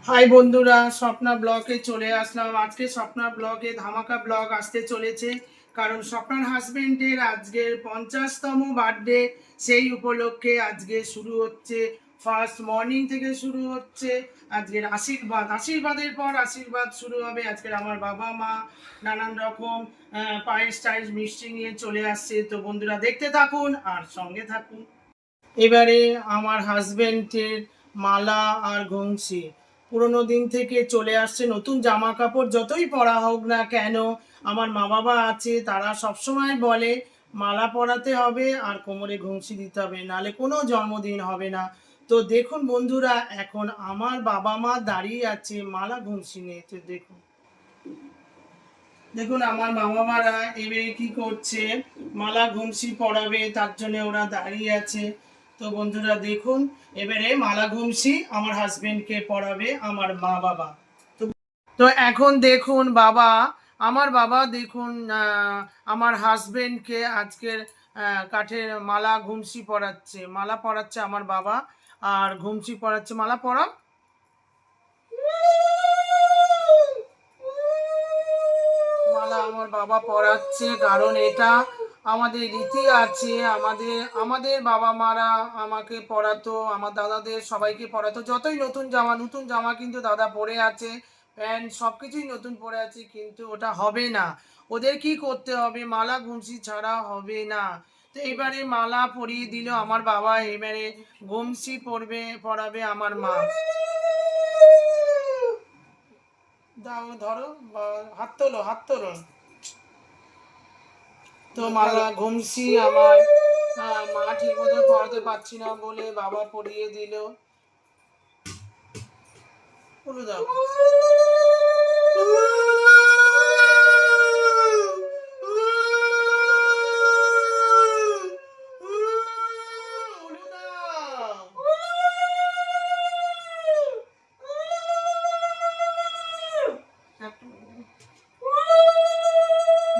High বন্ধুরা, স্বপ্না ব্লগে চলে আসলাম। আজকে স্বপ্না ব্লগে ধামাকা ব্লগ আসতে চলেছে, কারণ স্বপ্নার হাজবেন্ডের আজকের 50তম বার্থডে। সেই উপলক্ষে আজকে শুরু হচ্ছে, ফার্স্ট মর্নিং থেকে শুরু হচ্ছে আজকের আশীর্বাদের পর আশীর্বাদ শুরু হবে। আজকের আমার বাবা মা নানান রকম পায়েস টায়েস মিষ্টি নিয়ে চলে আসছে। তো বন্ধুরা দেখতে থাকুন আর সঙ্গে থাকুন। এবারে আমার হাজবেন্ডের মালা আর ঘুংসি পুরোনো দিন থেকে চলে আসছে। নতুন জামা কাপড় যতই পরা হোক না কেন, আমার মা বাবা আছে, তারা সবসময় বলে মালা পরাতে হবে আর কোমরে ঘুংসি দিতে হবে, নালে কোনো জন্মদিন হবে না। তো দেখুন বন্ধুরা, এখন আমার বাবা মা দাঁড়িয়ে আছে মালা ঘুংসি নিয়ে। তো দেখুন দেখুন আমার বাবা মারা এবারে কি করছে, মালা ঘুমসি পরাবে, তার জন্য ওরা দাঁড়িয়ে আছে। তো বন্ধুরা দেখুন, এবারে মালা ঘুমসি আমার হাজবেন্ডকে পরাবে আমার মা বাবা। তো তো এখন দেখুন আমার বাবা দেখুন আমার হাজবেন্ডকে আজকের কাঠের মালা ঘুমসি পরাচ্ছে, মালা পরাচ্ছে আমার বাবা, আর ঘুমসি পরাচ্ছে। মালা পরাও। মালা আমার বাবা পরাচ্ছে, কারণ এটা আমাদের রীতি আছে। আমাদের আমাদের বাবা মারা আমাকে পরাতো, আমার দাদাদের সবাইকে পরাতো। যতই নতুন জামা কিন্তু দাদা পরে আছে, প্যান্ট সব কিছুই নতুন পরে আছে, কিন্তু ওটা হবে না। ওদের কি করতে হবে, মালা ঘুমসি ছাড়া হবে না। তো এবারে মালা পরিয়ে দিল আমার বাবা, এবারে ঘুমসি পরাবে আমার মা। দাও, ধরো, হাত তোলো, হাত তোলো। তো মালা ঘুমসি আমার মা ঠিক মতো পড়াতে পারছি না বলে বাবা পড়িয়ে দিল। বলে দাও।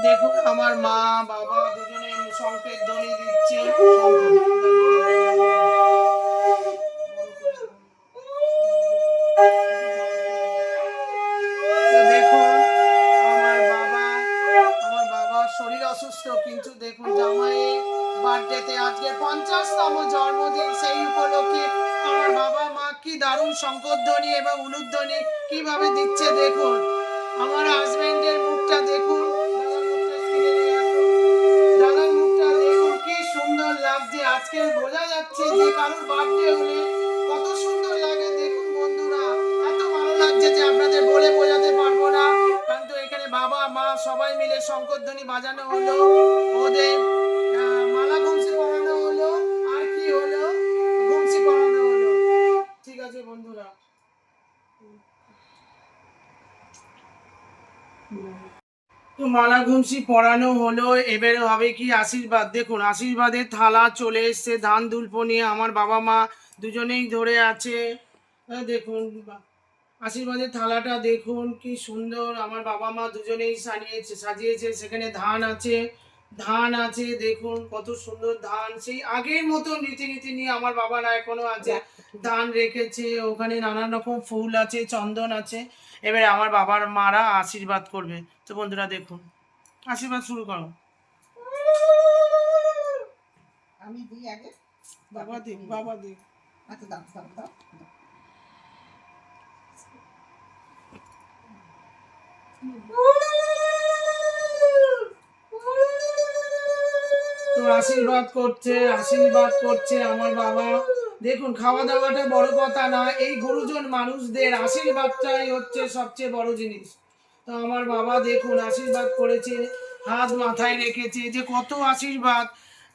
দেখুন আমার মা বাবা দুজনে সংকেত ধ্বনি দিচ্ছে। দেখুন আমার বাবা শরীর অসুস্থ, কিন্তু দেখুন জামাইয়ের বার্থডেতে আজকে 50তম জন্মদিন, সেই উপলক্ষে আমার বাবা মা কি দারুণ শঙ্করধ্বনি এবং উলুধ্বনি কিভাবে দিচ্ছে। দেখুন আমার হাজবেন্ডের মুখটা দেখুন, দাদার মুখটা দেখুন, কি সুন্দর লাগছে। আজকে বোঝা যাচ্ছে যে কারোর বার্থডে হলে কত সুন্দর লাগে। দেখুন বন্ধুরা, এত ভালো লাগছে যে আপনাদের বলে বোঝাতে পারবো না। কিন্তু এখানে বাবা মা সবাই মিলে শঙ্করধ্বনি বাজানো হলো, ওদের মালা ঘুমসি পরানো হলো, আর কি হলো, ঘুমসি পরানো হলো। ঠিক আছে বন্ধুরা। তো মালা ঘুমসি পরানো হলো, এবারে হবে কি আশীর্বাদ। দেখুন আশীর্বাদের থালা চলে এসছে, ধান দুলপো নিয়ে আমার বাবা মা দুজনেই ধরে আছে। দেখুন আশীর্বাদের থালাটা দেখুন কি সুন্দর, আমার বাবা মা দুজনেই সাজিয়েছে। সেখানে ধান আছে, দেখুন কত সুন্দর ধান, সেই আগের মতন রীতিনীতি নিয়ে আমার বাবারা এখনো আছে, ধান রেখেছে, ওখানে নানান রকম ফুল আছে, চন্দন আছে। এবারে আমার বাবার মারা আশীর্বাদ করবে। তো বন্ধুরা দেখুন, আশীর্বাদ শুরু করো। আমি দিই আগে, বাবা দিক, বাবা দিক। আচ্ছা দাও দাও দাও। তো আশীর্বাদ করছে আমার বাবা। দেখুন খাওয়া দাওয়াটা বড় কথা না, এই গুরুজন মানুষদের আশীর্বাদটাই হচ্ছে সবচেয়ে বড় জিনিস। তো আমার বাবা দেখুন আশীর্বাদ করেছে, হাত মাথায় রেখেছে, যে কত আশীর্বাদ,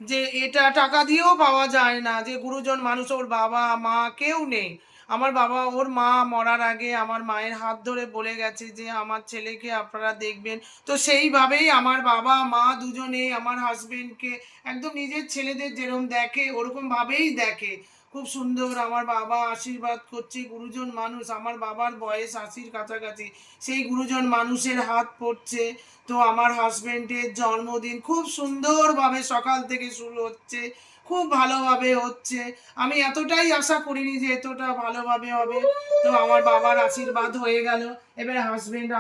যে এটা টাকা দিয়েও পাওয়া যায় না। যে গুরুজন মানুষ, ওর বাবা মা কেউ নেই। আমার বাবা ওর মা মরার আগে আমার মায়ের হাত ধরে বলে গেছে যে আমার ছেলেকে আপনারা দেখবেন। তো সেইভাবেই আমার বাবা মা দুজনে আমার হাজবেন্ডকে একদম নিজের ছেলেদের যেরকম দেখে ওরকম ভাবেই দেখে। খুব সুন্দর আমার বাবা আশীর্বাদ করছে। গুরুজন মানুষ, আমার বাবার বয়স 80-র কাছাকাছি, সেই গুরুজন মানুষের হাত পড়ছে। তো আমার হাজবেন্ডের জন্মদিন খুব সুন্দরভাবে সকাল থেকে শুরু হচ্ছে, খুব ভালোভাবে হচ্ছে। আমি এতটাই আশা করিনি যে এতটা ভালোভাবে হবে। তো আমার বাবার আশীর্বাদ হয়ে গেল। এবারে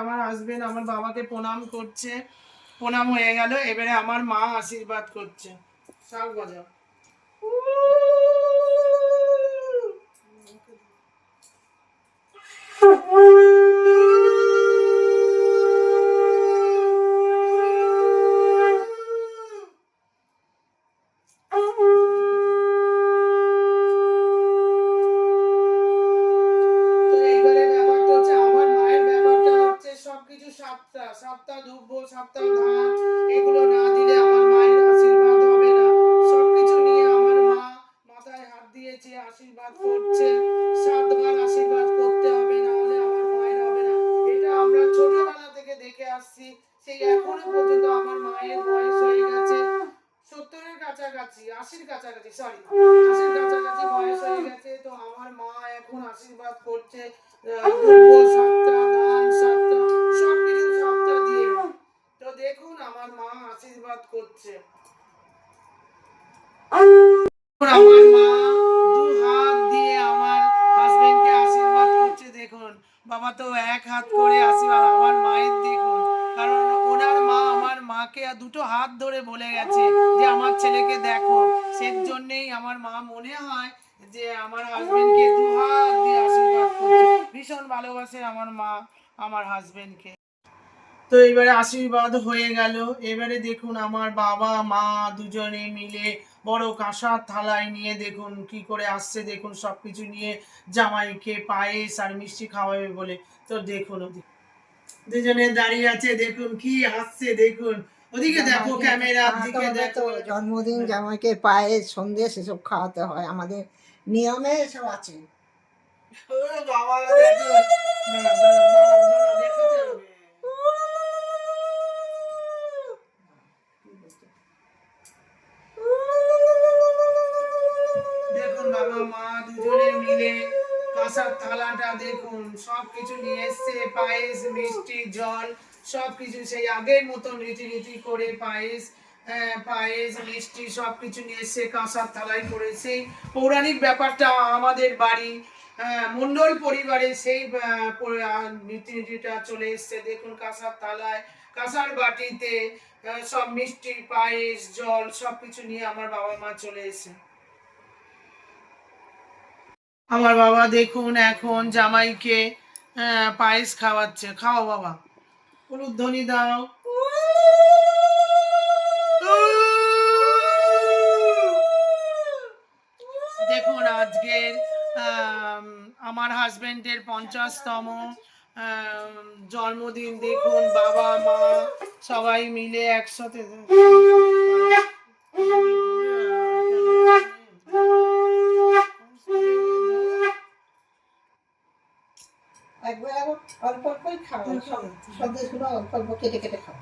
আমার হাজবেন্ড আমার বাবাকে প্রণাম করছে, প্রণাম হয়ে গেল। এবারে আমার মা আশীর্বাদ করছে। শাক বাজাও। সাতটা ধুবো, সাতটা ধান, এগুলো না দিলে আমার মায়ের আশীর্বাদ হবে না। সবকিছু নিয়ে আমার মা মাথায় হাত দিয়েছে, আশীর্বাদ করছে। 7বার আশীর্বাদ করতে হবে, না হলে আমার মায়ের হবে না। এটা আমরা ছোটবেলা থেকে দেখে আসছি। সেই এখনো পর্যন্ত আমার মায়ের বয়স হয়ে গেছে 70-এর কাছাকাছি, 80-র কাছাকাছি, সরি 80-র কাছাকাছি বয়স হয়ে গেছে। তো আমার মা এখন আশীর্বাদ করছে দুব্বো, সাতটা ধান, সাতটা সবকিছু সাতটা দিয়ে। তো দেখুন আমার মা আশীর্বাদ করছে। আমার মা 2 হাত দিয়ে আমার হাজবেন্ডকে আশীর্বাদ করছে। দেখুন বাবা তো 1 হাত করে আশীর্বাদ, আমার মায়ের দেখুন, কারণ ওনার মা আমার মাকে 2টো হাত ধরে বলে গেছে যে আমার ছেলেকে দেখো। সেই জন্যেই আমার মা মনে হয় যে আমার হাজবেন্ডকে 2 হাত দিয়ে আশীর্বাদ করছে। ভীষণ ভালোবাসে আমার মা আমার হাজবেন্ডকে। তো এবারে আশীর্বাদ হয়ে গেল। এবারে দেখুন আমার বাবা মা দুজনে মিলে বড় কাঁসার থালায় নিয়ে দেখুন কি করে আসছে, দেখুন সবকিছু নিয়ে জামাইকে পায়েস আর মিষ্টি খাওয়াবে বলে। তো দেখুন দুজনে দাঁড়িয়ে আছে, দেখুন কি হাসছে, দেখুন ওদিকে দেখো, ক্যামেরার দিকে দেখো। জন্মদিন জামাইকে পায়েস সন্দেশ এসব খাওয়াতে হয়, আমাদের নিয়মে এসব আছে। বাবা দেখো, দাঁড়াও, দেখাতে হবে। দেখুন বাবা মা দুজনে মিলে কাঁসার থালাটা দেখুন সবকিছু নিয়ে এসছে, পায়েস মিষ্টি জল সবকিছু সেই আগের মতন রীতি করে পায়েস, পায়েস মিষ্টি সবকিছু নিয়ে এসছে কাঁসার থালায় করে। সেই পৌরাণিক ব্যাপারটা আমাদের বাড়ি মণ্ডল পরিবারে সেই রীতিটা চলে এসছে। দেখুন কাঁসার থালায়, কাঁসার বাটিতে সব মিষ্টি পায়েস জল সবকিছু নিয়ে আমার বাবা মা চলে এসছে। আমার বাবা দেখুন এখন জামাইকে পায়েস খাওয়াচ্ছে। খাও বাবা, উলুধ্বনি দাও। দেখুন আজকের আমার হাজবেন্ডের 50তম জন্মদিন। দেখুন বাবা মা সবাই মিলে একসাথে। একবার অল্প অল্পই খাও, সন্দেশগুলো অল্প অল্প কেটে কেটে খাও।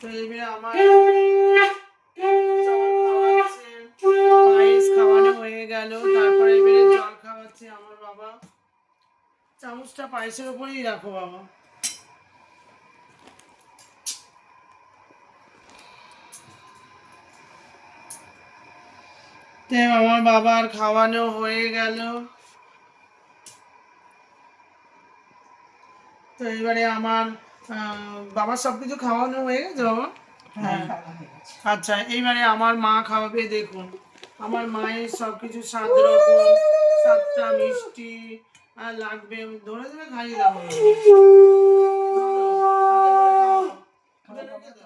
তো এবারে আমার পায়েস খাওয়ানো হয়ে গেল, তারপরে এবারে জল খাওয়াচ্ছে আমার বাবা। চামচটা পায়েসের উপরেই রাখো বাবা। আমার বাবার খাওয়ানো হয়ে গেল। তো এবারে আমার বাবার সবকিছু খাওয়ানো হয়ে গেছে বাবা। হ্যাঁ আচ্ছা, এইবারে আমার মা খাওয়াবে। দেখুন আমার মায়ের সবকিছু 7 রকম, 7টা মিষ্টি লাগবে, ধরে ধরে খাইয়ে দাও।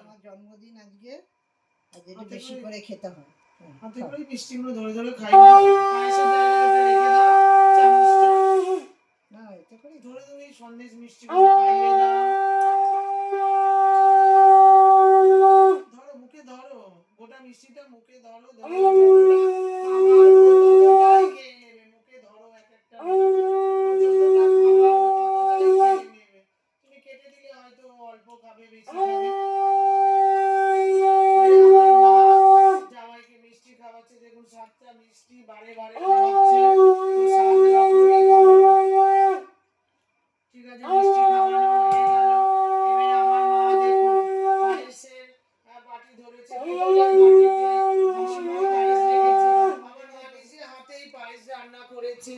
আমার জন্মদিন আজকে, বেশি করে খেতে হয়। হাতে করে মিষ্টিগুলো ধরে ধরে খাইয়ে পায়েসের জায়গায় রেখে দাও চামচটা। না এতে করে ধরে ধরে সন্দেশ মিষ্টিগুলো খাইয়ে দাও। ধরো মুখে ধরো, গোটা মিষ্টিটা মুখে ধরো, ধরে মুখে ধরো এক একটা। তুমি কেটে দিলে হয়তো অল্প খাবে, বেশি খাবে। আমার মা খাওয়াচ্ছে দেখুন, 7টা মিষ্টি বারে বারে খাওয়াচ্ছে। তো 7 রকমই খাওয়ানো। ঠিক আছে, মিষ্টি খাওয়ানো হয়ে গেল। এবারে আমার মা দেখুন পায়েসের বাটি ধরেছে, পিতলের বাটিতে আমার মা পায়েস রেখেছে। আমার মা নিজে হাতেই পায়েস রান্না করেছে।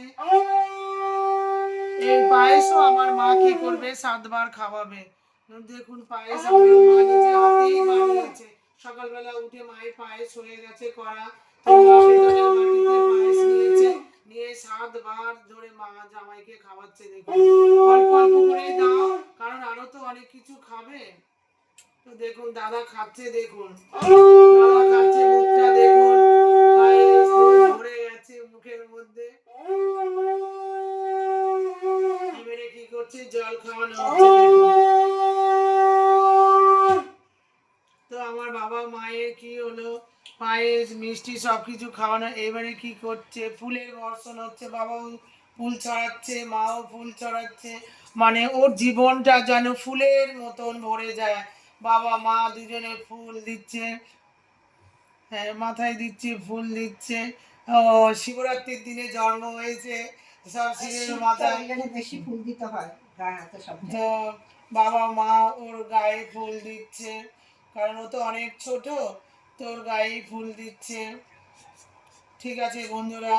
এই পায়েসও আমার মা কি করবে, 7বার খাওয়াবে। দেখুন পায়েস আমার মা নিজে হাতেই বানিয়েছে। সকালবেলা উঠে মায়ের পায়েস হয়ে গেছে করা, তো মা পিতলের বাটিতে পায়েস নিয়েছে, নিয়ে 7বার ধরে মা জামাইকে খাওয়াচ্ছে। দেখুন অল্প অল্প করে দাও, কারণ আরো তো অনেক কিছু খাবে। তো দেখুন দাদা খাচ্ছে, দেখুন দাদা খাচ্ছে, মুখটা দেখুন পায়েস ভরে গেছে মুখের মধ্যে। এবারে কি করছে, জল খাওয়ানো হচ্ছে দেখুন। তো আমার বাবা মায়ের কি হলো, পায়েস মিষ্টি সবকিছু খাওয়ানো। এবারে কি করছে, ফুলের বর্ষণ হচ্ছে, বাবাও ফুল ছড়াচ্ছে, মাও ফুল ছড়াচ্ছে, মানে ওর জীবনটা যেন ফুলের মতন ভরে যায়। বাবা মা দুজনে ফুল দিচ্ছে, হ্যাঁ মাথায় দিচ্ছে, ফুল দিচ্ছে। ও শিবরাত্রির দিনে জন্ম হয়েছে, সব শিবের মাথায় বেশি ফুল দিতে হয় গায়ে হাতে সব। তো বাবা মা ওর গায়ে ফুল দিচ্ছে, কারণ ও তো অনেক ছোট, তোর গায়ে ফুল দিচ্ছে। ঠিক আছে বন্ধুরা,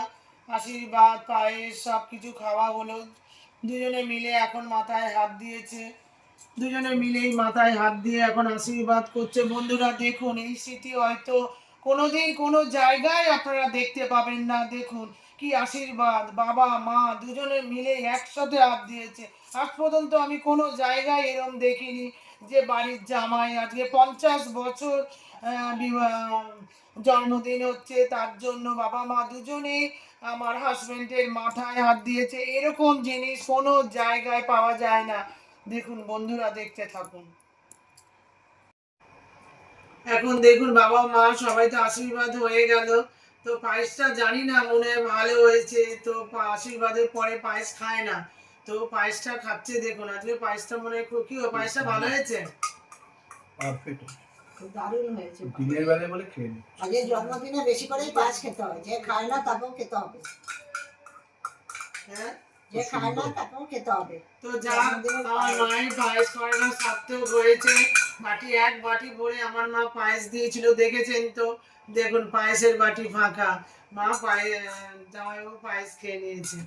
আশীর্বাদ পায়েস সব কিছু খাওয়া হলো। দুজনে মিলে এখন মাথায় হাত দিয়েছে, দুজনে মিলেই মাথায় হাত দিয়ে এখন আশীর্বাদ করছে। বন্ধুরা দেখুন এই স্মৃতি হয়তো কোনোদিন কোনো জায়গায় আপনারা দেখতে পাবেন না। দেখুন কি আশীর্বাদ, বাবা মা দুজনে মিলে একসাথে হাত দিয়েছে। আজ পর্যন্ত আমি কোনো জায়গায় এরম দেখিনি যে বাড়ির জামাই আজকে 50 বছর জন্মদিন হচ্ছে, তার জন্য বাবা মা দুজনেই আমার হাজবেন্ডের মাথায় হাত দিয়েছে। এরকম জিনিস কোনো জায়গায় পাওয়া যায় না। দেখুন বন্ধুরা দেখতে থাকুন। এখন দেখুন বাবা মা সবাই তো আশীর্বাদ হয়ে গেল। তো পায়েসটা জানি না, মনে হয় ভালো হয়েছে। তো আশীর্বাদের পরে পায়েস খায় না, তো পায়েসটা খাচ্ছে। দেখুন আজকে পায়েসটা মনে হয় কি পায়েসটা ভালো হয়েছে, পারফেক্ট, খুব দারুণ হয়েছে। দিনের বেলায় বলে খেয়ে নি। আগে জন্মদিনে বেশি করেই পায়েস খেতে হয়, যে খায় না তাকেও খেতে হবে। হ্যাঁ যে খায় না তাকেও খেতে হবে। তো যা আমার মায়ের পায়েস করানো সার্থক হয়েছে। বাটি এক বাটি ভরে আমার মা পায়েস দিয়েছিল, দেখেছেন তো। দেখুন পায়েসের বাটি ফাঁকা, মা জামাইবাবু পায়েস খেয়ে নিয়েছে।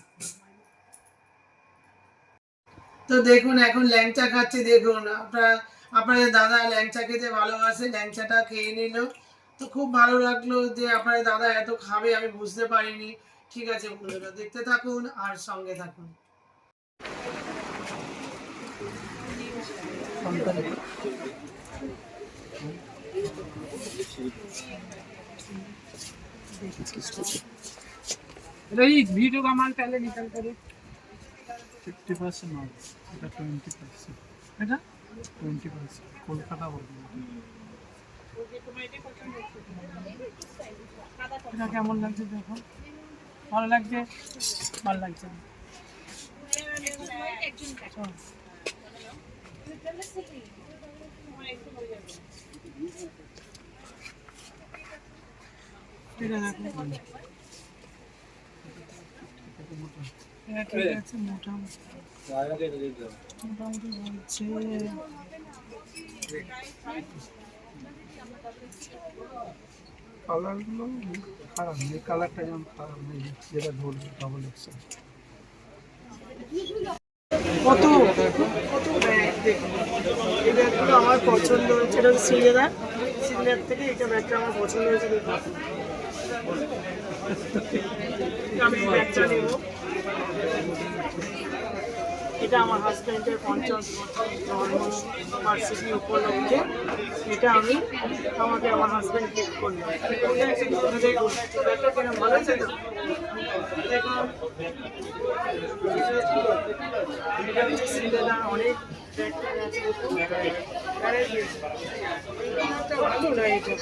তো দেখুন এখন ল্যাংচা খাচ্ছে। দেখুন আপনাদের দাদা ল্যাংচা খেতে ভালোবাসে, ল্যাংচাটা খেয়ে নিল। তো খুব ভালো লাগলো যে আপনাদের দাদা এত খাবে, আমি বুঝতে পারিনি। ঠিক আছে বন্ধুরা দেখতে থাকুন আর সঙ্গে থাকুন। वीडियो का माल पहले निकल कर 50% माल, এটা 20%, এটা 20% কলকাতা বলবো। এটা কেমন লাগছে দেখো, ভালো লাগছে, ভালো লাগছে। এটা দেখো, ঠিক আছে মোটামুটি মোটামুটি বলছে। কালারগুলো খারাপ নেই, কালারটা যেমন খারাপ নেই, যেটা ধরবে ডবল এক্সেল। কত কত ব্যাগ দেখুন, এই ব্যাগগুলো আমার পছন্দ হয়েছে। এটা সিলেদার, সিলেদার থেকে এটা ব্যাগটা আমার পছন্দ হয়েছে। দেখুন আমি এই ব্যাগটা নেব। এটা আমার হাজব্যান্ডের 50 বছর জন্মবার্ষিকী উপলক্ষে এটা আমি আমাকে আমার হাজব্যান্ড গিফট করলো। দেখুন ব্যাগটা কিরকম ভালো হয়েছে তো। দেখুন এটা হচ্ছে সিলেদার, অনেক ব্যাগটা আছে। দেখুন ভালো না এটা।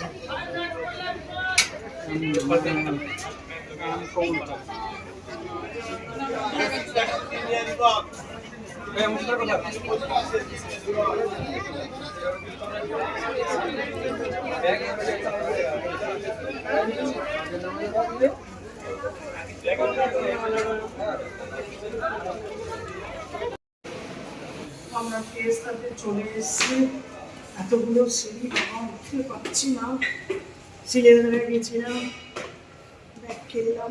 আমরা ফেস্তাতে চলে এসেছি। এতগুলো সিঁড়ি বাবা উঠতে পারছি না, সিঁড়ে ধরে গেছিলাম, ব্যাগ খেললাম।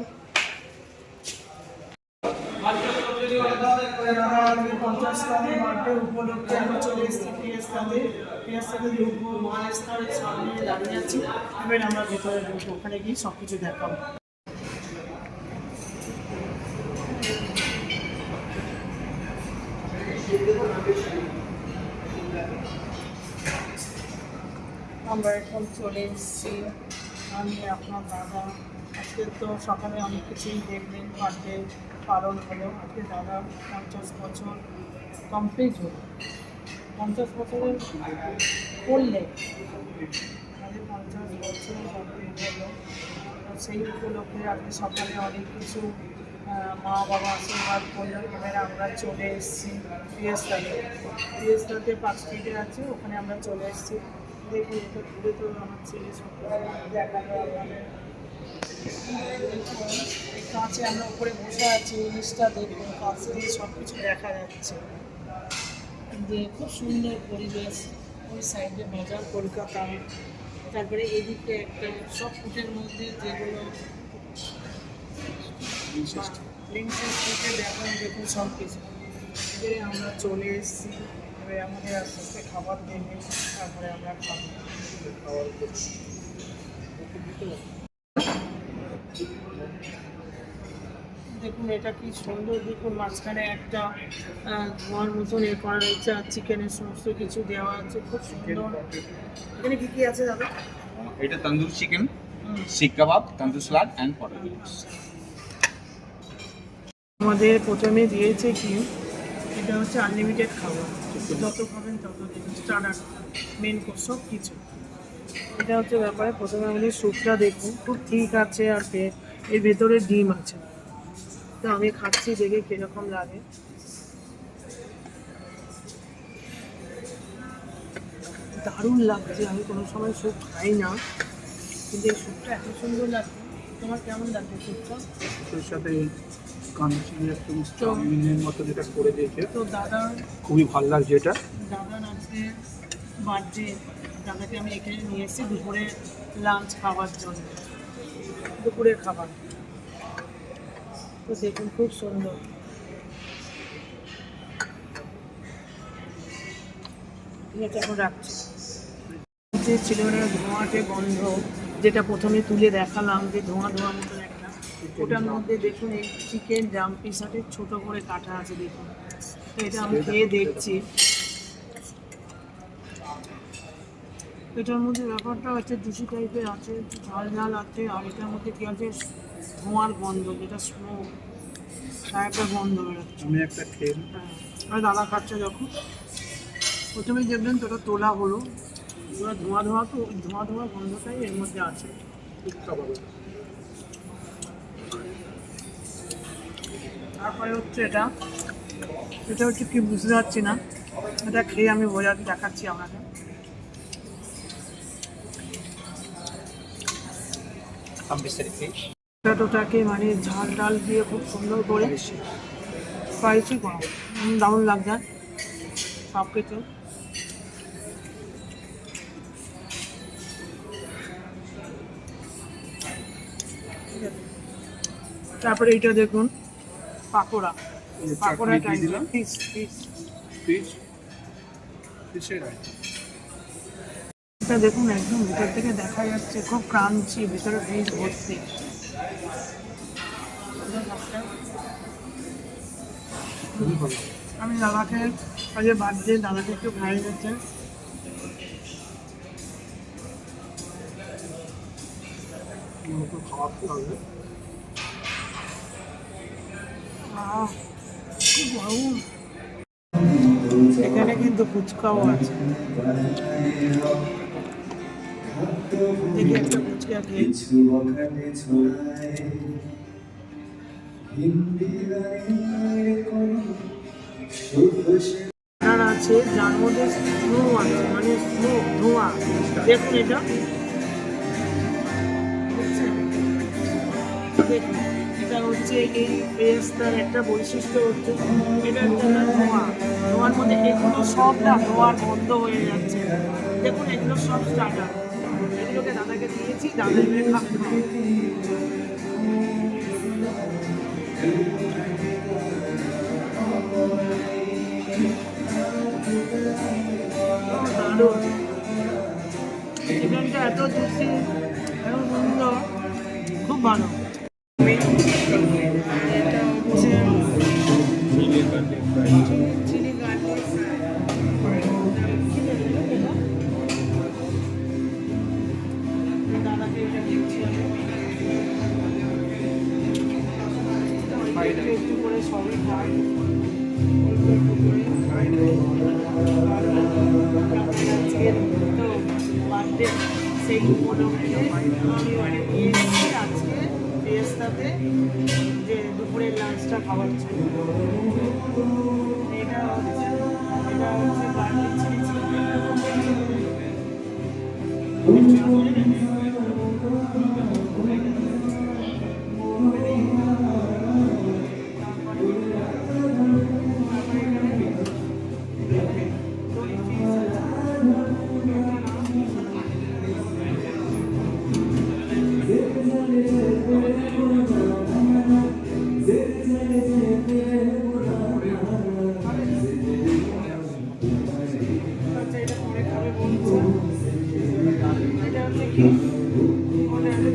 50তম বার্থডে উপলক্ষে আমরা চলে এসেছি ফিয়েস্তাতে। ফিয়েস্তাতে ঢুকবো, মহাস্তরের সামনে দাঁড়িয়ে আছি। এবার আমরা ভেতরে ঢুকবো, ওখানে গিয়ে সব কিছু দেখাবো। আমরা এখন চলে এসেছি, আমি আপনার দাদা। আজকে তো সকালে অনেক কিছুই দেখলেন, বার্থডে পালন হলো। আজকে দাদা 50 বছর কমপ্লিট হলো। 50 বছরের করলে আমাদের 50 বছর কমপ্লিট হলো। সেই উপলক্ষে আজকে সকালে অনেক কিছু মা বাবা আশীর্বাদ করলো। এবারে আমরা চলে এসেছি ফিয়েস্তাতে। ফিয়েস্তাতে 5 স্ট্রিটে আছে, ওখানে আমরা চলে এসেছি। দেখুন এটা ঘুরে তো আমার ছেলে সব দেখালো আমাদের। কাছে আমরা উপরে বসে আছি, জিনিসটা দেখুন কাছ দিয়ে সব কিছু দেখা যাচ্ছে। যে খুব সুন্দর পরিবেশ। ওই সাইডে বাজার কলকাতা, তারপরে এদিকে একটা সব ফুটের মধ্যে যেগুলো লিঙ্কসের ফুটে দেখানো, দেখুন সব কিছু। এবারে আমরা চলে এসেছি, এবারে আমাদের আস্তে আস্তে খাবার দেবে, তারপরে আমরা খাবো। দেখুন এটা কি সুন্দর, দেখুন মাঝখানে একটা ধোঁয়ার মতন এ করা রয়েছে, আর চিকেনের সমস্ত কিছু দেওয়া আছে, খুব সুন্দর। এখানে কি কি আছে দাদা? এটা তন্দুর চিকেন, শিক কাবাব, তন্দুর স্যালাড অ্যান্ড পটেটো। আমাদের প্রথমে দিয়েছে কি, এটা হচ্ছে আনলিমিটেড খাবার, যত খাবেন তত দিন, স্টার্টার, মেন কোর্স সব কিছু। এটা হচ্ছে ব্যাপারে। প্রথমে আমাদের স্যুপটা দেখুন, খুব ঠিক আছে, আর এর ভেতরে ডিম আছে। তো আমি খাচ্ছি, দেখে কিরকম লাগে। দারুণ লাগছে। আমি কোনো সময় স্যুপ খাই না, কিন্তু এই স্যুপটা এত সুন্দর লাগছে। তোমার কেমন লাগছে স্যুপটা? এর সাথে কাঞ্চি একদম চাউমিনের মতো যেটা করে দিয়েছে, তো দাদা, খুবই ভালো লাগছে এটা। দাদার আজকে বার্থডে, দাদাকে আমি এখানে নিয়ে এসেছি দুপুরে লাঞ্চ খাওয়ার জন্য, দুপুরের খাবার। তো দেখুন খুব সুন্দর। ঠিক আছে, এখন রাখছি। যে ছিল না ধোঁয়াটে গন্ধ, যেটা প্রথমে তুলে দেখালাম, যে ধোঁয়া ধোঁয়া মতন একটা, ওটার মধ্যে দেখুন এই চিকেন জাম পিসাটে ছোটো করে কাটা আছে, দেখুন। তো এটা আমি খেয়ে দেখছি। এটার মধ্যে ব্যাপারটা হচ্ছে জুসি টাইপের আছে, ঝাল ঝাল আছে, আর এটার মধ্যে কী আছে, ধোঁয়ার গন্ধ, যেটা স্মোক একটা গন্ধ বেরোচ্ছে। আমি একটা খেয়ে হ্যাঁ, আর দাদা খাচ্ছে যখন, প্রথমেই দেখবেন তো ওটা তোলা হলো, ওরা ধোঁয়া ধোঁয়া, তো ওই ধোঁয়া ধোঁয়া গন্ধটাই এর মধ্যে আছে। শিক কাবাব। তারপরে হচ্ছে এটা, এটা হচ্ছে কি বুঝতে পারছি না, এটা খেয়ে আমি বোঝাতে দেখাচ্ছি আপনাকে। পটেটোটাকে মানে ঝাল ডাল দিয়ে খুব সুন্দর করে স্পাইসি করা, দারুণ লাগছে সব কিছু। তারপরে এইটা দেখুন pakora, pakora type piece piece. Fish ফিশের আইটেম। এটা দেখুন একদম ভিতর থেকে দেখা যাচ্ছে, খুব ক্রাঞ্চি, ভিতরে ফিশ ভর্তি। খুবই ভালো। আমি দাদাকে আজকে বার্থডে, দাদাকে একটু খাইয়ে দিচ্ছে। খাওয়াতে হবে। খুব গরম। এখানে কিন্তু ফুচকাও আছে, দেখি একটা ফুচকা খেয়ে। আর আছে যার মধ্যে স্নো আছে, মানে স্মোক, ধোঁয়া। দেখুন এটা দেখছেন? দেখুন, এটা হচ্ছে এই পেস্তার একটা বৈশিষ্ট্য হচ্ছে এটা একটা না ধোঁয়া, ধোঁয়ার মধ্যে এগুলো সব না ধোঁয়ার বন্ধ হয়ে যাচ্ছে। দেখুন এগুলো সব স্টার্টার, এগুলোকে দাদাকে দিয়েছি, দাদা এগুলো খাবে খাবে। দারুণ, চিকেনটা এত জুসি, এত সুন্দর, খুব ভালো। এটা হচ্ছে চিলি গার্লিক ফ্রাই। দাদাকে এটা দিচ্ছি আমি, একটু করে সবই খাই, অল্প একটু করে খাই। আজকের তো বার্থডে, সেই উপলক্ষে আমি ওখানে নিয়ে এসেছি আজকে ফিয়েস্তাতে যে দুপুরের লাঞ্চটা খাওয়ার জন্য। এটা হচ্ছে গার্লিক চিলি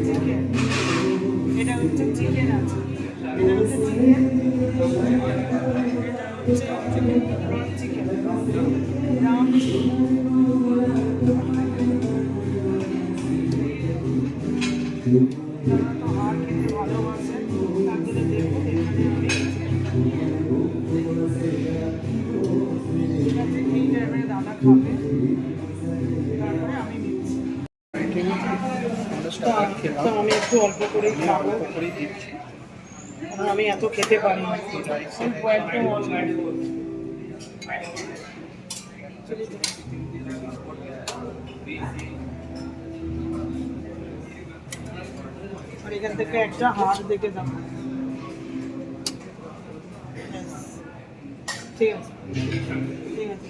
চিকেন, এটা হচ্ছে চিকেন আছে, এটা হচ্ছে চিকেন, এটা হচ্ছে চিকেন ব্রাউন চিকেন। যারা তো হাড় খেতে ভালোবাসে তার জন্য দেখুন এখানে আমি ঠিক আছে, এই টাইমে দাদা খাবে, তারপরে আমি নিচ্ছি। তো আমি একটু অল্প করেই খাবো, আমি এত খেতে পারি না, অল্প একটু আর এখান থেকে একটা হাড় দেখে যাবো। ঠিক আছে ঠিক আছে।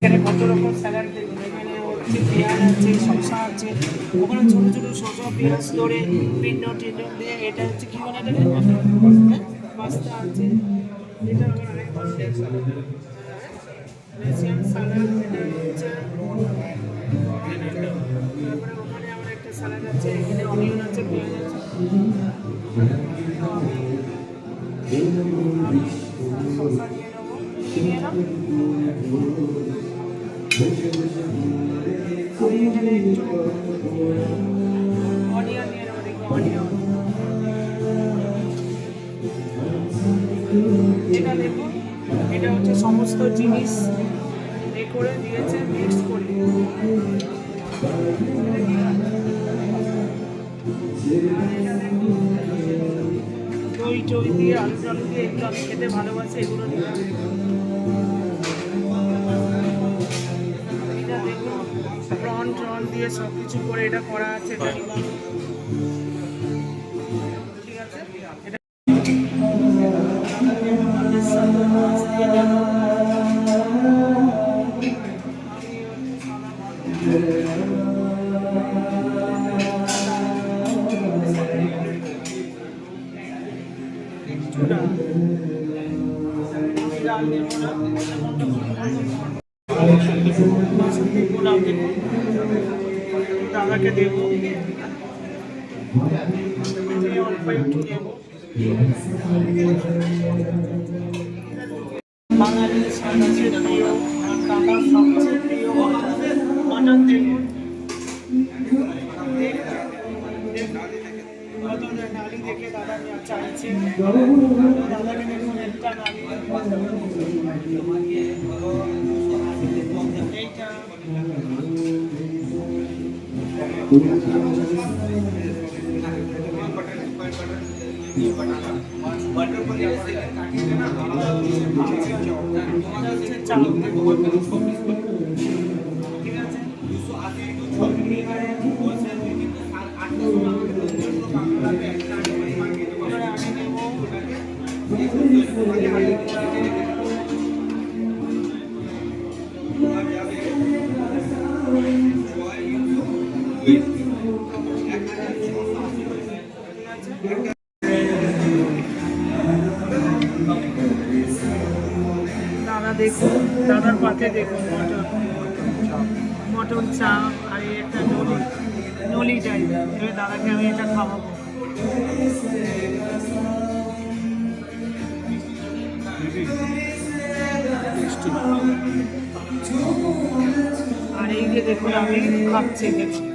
এখানে কত রকম স্যালাড দেখুন, এখানে হচ্ছে পেঁয়াজ আছে, শসা আছে, ওখানে ছোটো ছোটো শসা পেঁয়াজ ধরে পিণ্ড টিণ্ড দিয়ে, এটা হচ্ছে কী বলে এটাকে পাস্তা আছে, এটা আবার আরেকটা রেসিয়ান স্যালাড, এটা হচ্ছে তারপরে ওখানে আবার একটা স্যালাড আছে, এখানে অনিয়ন আছে, পেঁয়াজ আছে। আমি শসা নিয়ে নেবো, নিয়ে নাও। আমি এখানে একটু অনিয়ন নিয়ে নেবো, দেখবো অনিয়ন, এটা দেখুন, এটা হচ্ছে সমস্ত জিনিস এ করে দিয়েছে, মিক্স করে। দই টই দিয়ে আলু টালু দিয়ে, এগুলো আমি খেতে ভালোবাসি, এগুলো দিলাম। এটা দেখুন প্রন ট্রন দিয়ে সব কিছু করে এটা করা আছে, এটা নিলাম। ঠিক আছে, এটা ডাল দেব না, বাসন্তী পোলাও দেব, দাদাকে দেবো, অল্প একটু দেবো। বাঙালির সবচেয়ে প্রিয়, দাদার সবচেয়ে প্রিয় মাটন দেখুন, কত নালি দেখে দাদা চাইছে, দাদাকে দেখুন একটা নালি, এইটা চাল, ঠিক আছে। দাদা দেখুন, দাদার পাতে দেখুন মটন চাপ আর এই একটা নলি যাই, এবার দাদাকে আমি এটা খাওয়াবো। আর এই যে দেখুন আমি খাচ্ছি, দেখুন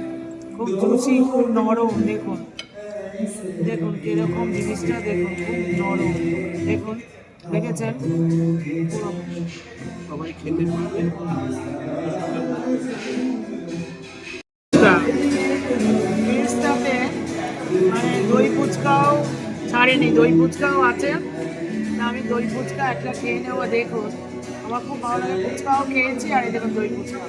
খুব জুসি, খুব নরম, দেখুন দেখুন কিরকম জিনিসটা, দেখুন খুব নরম, দেখুন দেখেছেন পুরো। সবাই খেতে পারবে। টেস্টটাতে মানে দই ফুচকাও ছাড়েনি, দই ফুচকাও আছে। তা আমি দই ফুচকা একটা খেয়ে নেবো, দেখুন আমার খুব ভালো লাগে, ফুচকাও খেয়েছি। আর এই দেখুন দই ফুচকা,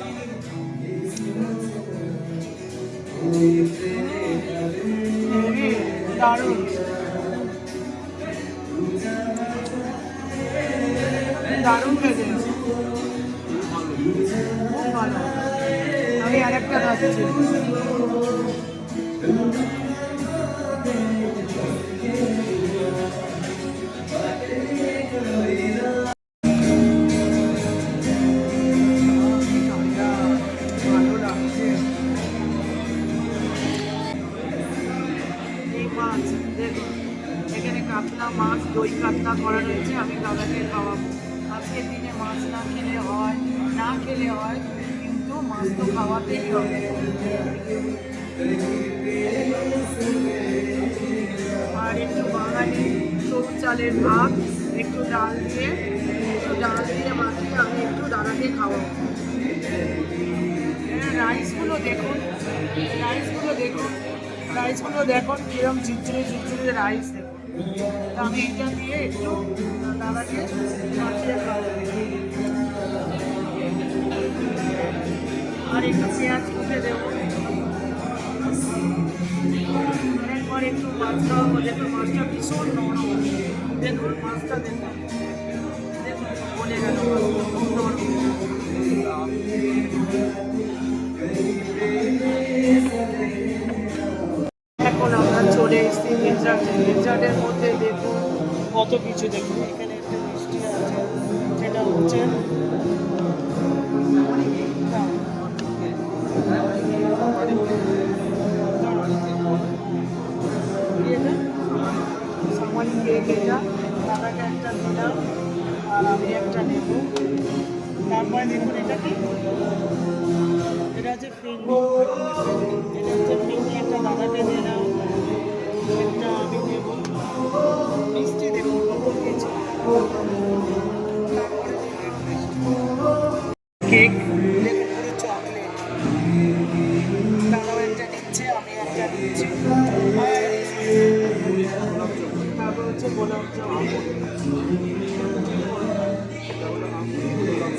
দারুণ দারুণ খেতে, খুব ভালো। আমি আরেকটা খাচ্ছি। ভালো লাগছে। এই মাছ দেখুন, এখানে কাতলা মাছ, দই কাতলা করা রয়েছে, আমি দাদাকে খাওয়াবো। আজকের দিনে মাছ না খেলে হয়, না খেলে হয়, কিন্তু মাছ তো খাওয়াতেই হবে। আর একটু বাঙালি সবুজ চালের ভাত, একটু ডাল দিয়ে মাখিয়ে আমি একটু দাদাকে খাওয়াবো। রাইসগুলো দেখুন, রাইসগুলো দেখুন কিরম ঝুরঝুরে রাইস, দেখুন। তা আমি এটা দিয়ে একটু দাদাকে মাখিয়ে খাওয়াবো। আর একটু পেঁয়াজ কুটে দেবো, এরপর একটু মাছ খাওয়াবো। দেখুন মাছটা ভীষণ নরম, দেখুন মাছটা দেখুন, বলে গেল খুব নরম। এখন আমরা চলে এসেছি ডেজার্টের মধ্যে। দেখুন কত কিছু, দেখুন এখানে একটা মিষ্টি আছে, যেটা হচ্ছে সামানি কেক, এটা দাদাকে একটা দিলাম আর আমি একটা নেব। তারপরে দেখুন এটা কি, এটা হচ্ছে ফিরনি, একটা দাদাকে দিলাম, একটা আমি নেব। মিষ্টি দেখুন কত কিছু, কেক দেখুন পুরো চকলেট, দাদাও একটা নিচ্ছে, আমি একটা নিচ্ছি। তারপর হচ্ছে গোলাপ জামুন, গোলাপ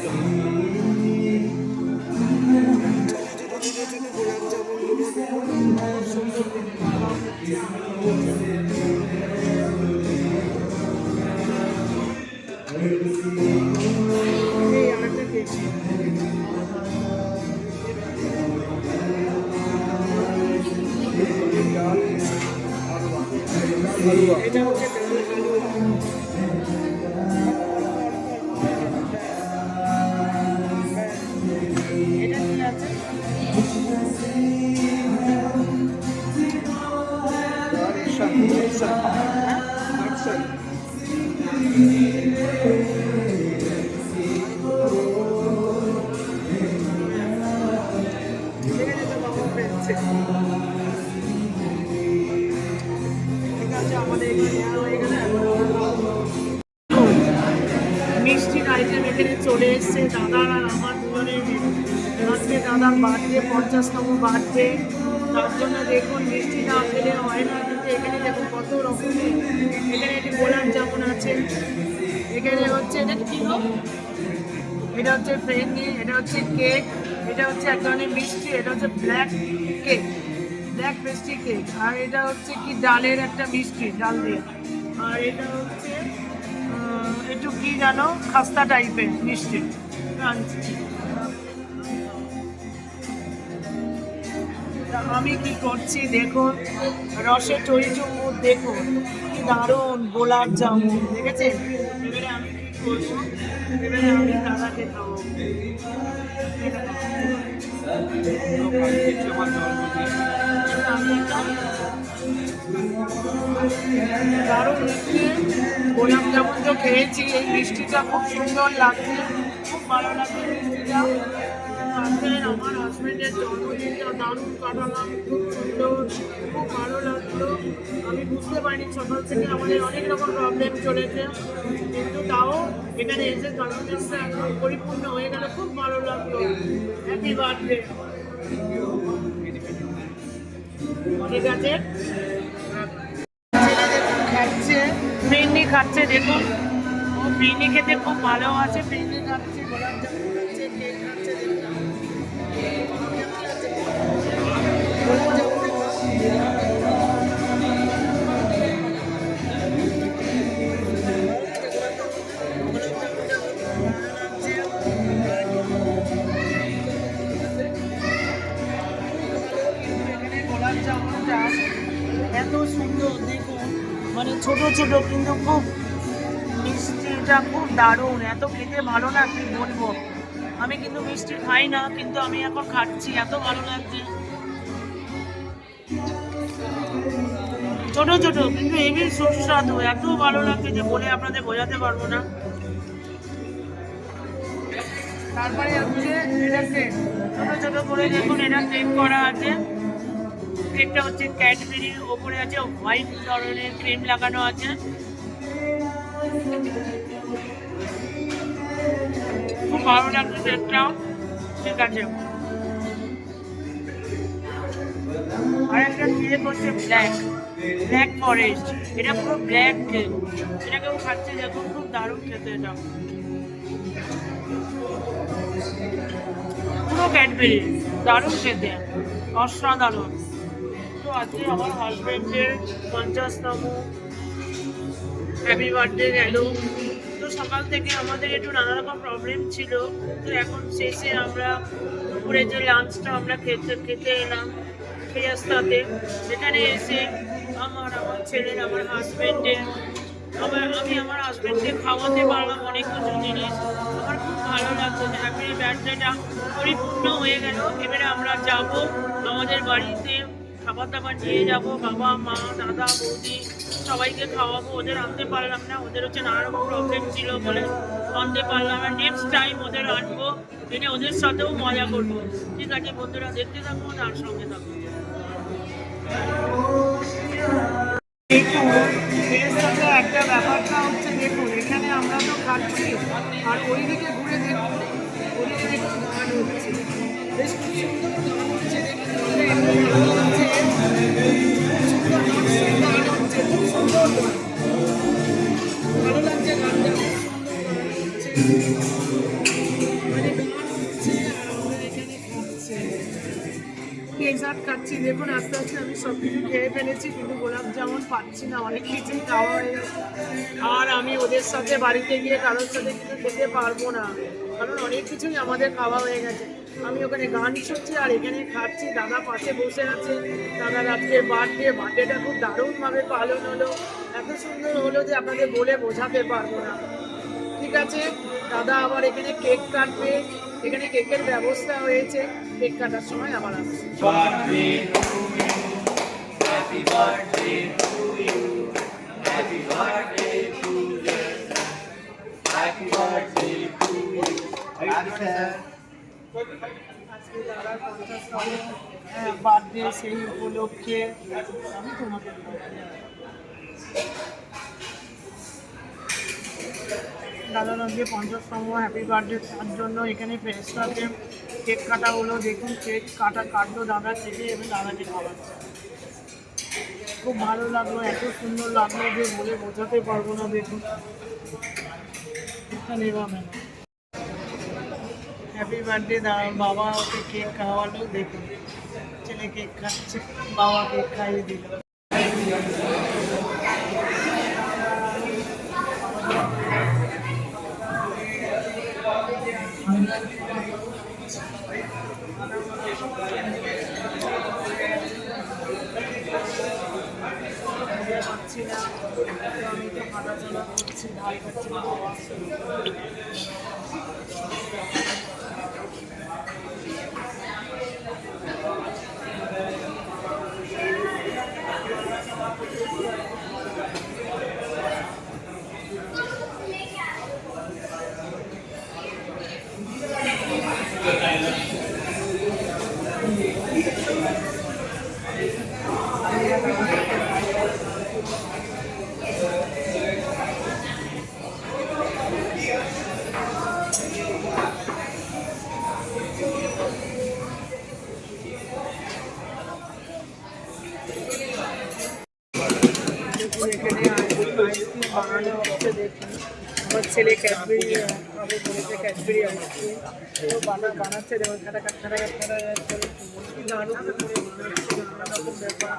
জামুনগুলো সুন্দর। এই আরেকটা কেক, এটা হচ্ছে ডাল হালুয়া। এটা কি আছে, মিষ্টির আইটেম এখানে চলে এসছে। দাদার আর আমার দুজনের আজকে দাদার বার্থডে, 50তম বার্থডে, তার জন্য দেখুন মিষ্টি না খেলে হয় না। কিন্তু এখানে দেখুন কত রকমের, এখানে একটি গোলাপ জামুন আছে, এখানে হচ্ছে এটা কি, এটা হচ্ছে ফ্রেন্ডি, এটা হচ্ছে কেক, এটা হচ্ছে এক ধরনের মিষ্টি, এটা হচ্ছে ব্ল্যাক পেস্ট্রি কেক। আর এটা হচ্ছে কি ডালের একটা মিষ্টি, ডাল দিয়ে। আর এটা হচ্ছে একটু কি জানো খাস্তা টাইপের মিষ্টি, ক্রাঞ্চি। আমি কি করছি দেখুন, রসে চড়িচুম্বুর দেখুন কি দারুণ গোলাপ জামুন দেখেছেন। এবারে আমি কি করবো, এবারে আমি দাদাকে খাবো। দারুণ মিষ্টি গোলাপ জামুন তো খেয়েছি, এই মিষ্টিটা খুব সুন্দর লাগছে, খুব ভালো লাগছে মিষ্টিটা। আমার হাজবেন্ডের জন্মদিনটা দারুণ কাটালাম, খুব সুন্দর, খুব ভালো লাগলো। আমি বুঝতে পারিনি সকাল থেকে আমাদের অনেক রকম প্রবলেম চলেছে, কিন্তু তাও এখানে এসে জন্মদিনটা একদম পরিপূর্ণ হয়ে গেল, খুব ভালো লাগলো। Happy birthday. ঠিক আছে, ছেলে দেখুন খাচ্ছে, ফিরনি খাচ্ছে, দেখুন ও ফিরনি খেতে খুব ভালোবাসে, ফিরনি খাচ্ছে, গোলাপ জামুন খাচ্ছে, কেক খাচ্ছে, দেখুন গোলাপ জামুন গোলাপ জামুনটা এত সুন্দর দেখুন, মানে ছোট ছোট কিন্তু খুব মিষ্টিটা খুব দারুণ, এত খেতে ভালো না কি বলবো। আমি কিন্তু মিষ্টি খাই না, কিন্তু আমি এখন খাচ্ছি, এত ভালো লাগছে। ছোট ছোট কিন্তু হেভি সুস্বাদু, এত ভালো লাগছে যে বলে আপনাদের বোঝাতে পারবো না। তারপরে হচ্ছে এটাকে ছোট ছোট করে দেখুন, এটা ক্রিম করা আছে। ক্রিমটা হচ্ছে ক্যাডবেরির ওপরে আছে, হোয়াইট ধরনের ক্রিম লাগানো আছে। খুব ভালো লাগছে কেকটা। ঠিক আছে, আর একটা কেক হচ্ছে ব্ল্যাক ফরেস্ট, এটা পুরো ব্ল্যাক কেক, এটাকেও খাচ্ছে দেখুন, খুব দারুণ খেতে। এটা পুরো ক্যাডবেরি, দারুণ খেতে, অসাধারণ। তো আজকে আমার হাজবেন্ডের 50তম হ্যাপি বার্থডে গেল। তো সকাল থেকে আমাদের একটু নানা রকম প্রবলেম ছিল, তো এখন শেষে আমরা দুপুরে যে লাঞ্চটা আমরা খেতে এলাম ফিয়াস্তাতে। সেখানে এসে আমার ছেলের, আমার হাজবেন্ডের, আমি আমার হাজবেন্ডকে খাওয়াতে পারলাম অনেক কিছু জিনিস। আমার খুব ভালো লাগছে, হ্যাপি বার্থডেটা পরিপূর্ণ হয়ে গেল। এবারে আমরা যাব আমাদের বাড়িতে, খাবার দাবার নিয়ে যাব, বাবা মা দাদা বৌদি সবাইকে খাওয়াবো। ওদের আনতে পারলাম না, ওদের হচ্ছে নানা রকম প্রবলেম ছিল বলে আনতে পারলাম না। নেক্সট টাইম ওদের আনবো, এনে ওদের সাথেও মজা করবো। ঠিক আছে বন্ধুরা, দেখতে থাকুন আর সঙ্গে থাকুন। একটা ব্যাপারটা হচ্ছে দেখুন, এখানে আমরা তো খাচ্ছি আর ওইদিকে ঘুরে দেখুন, ওইদিকে দেখুন গান হচ্ছে, বেশ খুব সুন্দর গান হচ্ছে, ভালো লাগছে গানটা, মানে গান হচ্ছে আর আমরা এখানে খাচ্ছি, ডেজার্ট খাচ্ছি। দেখুন আস্তে আস্তে আমি সব কিছু খেয়ে ফেলেছি, কিন্তু গোলাপ জামুন পাচ্ছি না, অনেক কিছুই খাওয়া হয়ে গেছে। আর আমি ওদের সাথে বাড়িতে গিয়ে কারোর সাথে কিছু খেতে পারবো না, কারণ অনেক কিছুই আমাদের খাওয়া হয়ে গেছে। আমি ওখানে গান শুনছি আর এখানে খাচ্ছি, দাদা পাশে বসে আছে। দাদার আজকে বার্থডেটা খুব দারুণভাবে পালন হলো, এত সুন্দর হলো যে আপনাদের বলে বোঝাতে পারবো না। ঠিক আছে, দাদা আবার এখানে কেক কাটবে, এখানে কেকের ব্যবস্থা হয়েছে, কেক কাটার সময় আবার আসছে। আজকে দাদার 50তম বার্থডে, সেই উপলক্ষে আমি তোমাকে দাদার আজকে 50তম হ্যাপি বার্থডে, তার জন্য এখানে ফেস্টাতে কেক কাটা হলো। দেখুন কেক কাটলো দাদা থেকে, এবং দাদাকে খাওয়াচ্ছে। খুব ভালো লাগলো, এত সুন্দর লাগলো যে বলে বোঝাতে পারবো না। দেখুন এখানে হ্যাপি বার্থডে, বাবা ওকে কেক খাওয়ালো। দেখুন ছেলে কেক খাচ্ছে, বাবা কেক খাইয়ে দিল। পাচ্ছি না, তো আমি তো হাঁটাচলা করছি, ঢাল করছি। এখানে আইসক্রিম বানানো হচ্ছে দেখুন। আমার ছেলে ক্যাডবেরি খাবে বলেছে, ক্যাডবেরি আইসক্রিম তো বানাচ্ছে যেমন খাটাখাট করে নাড়ু করে বানাচ্ছে নানা রকম ব্যাপার।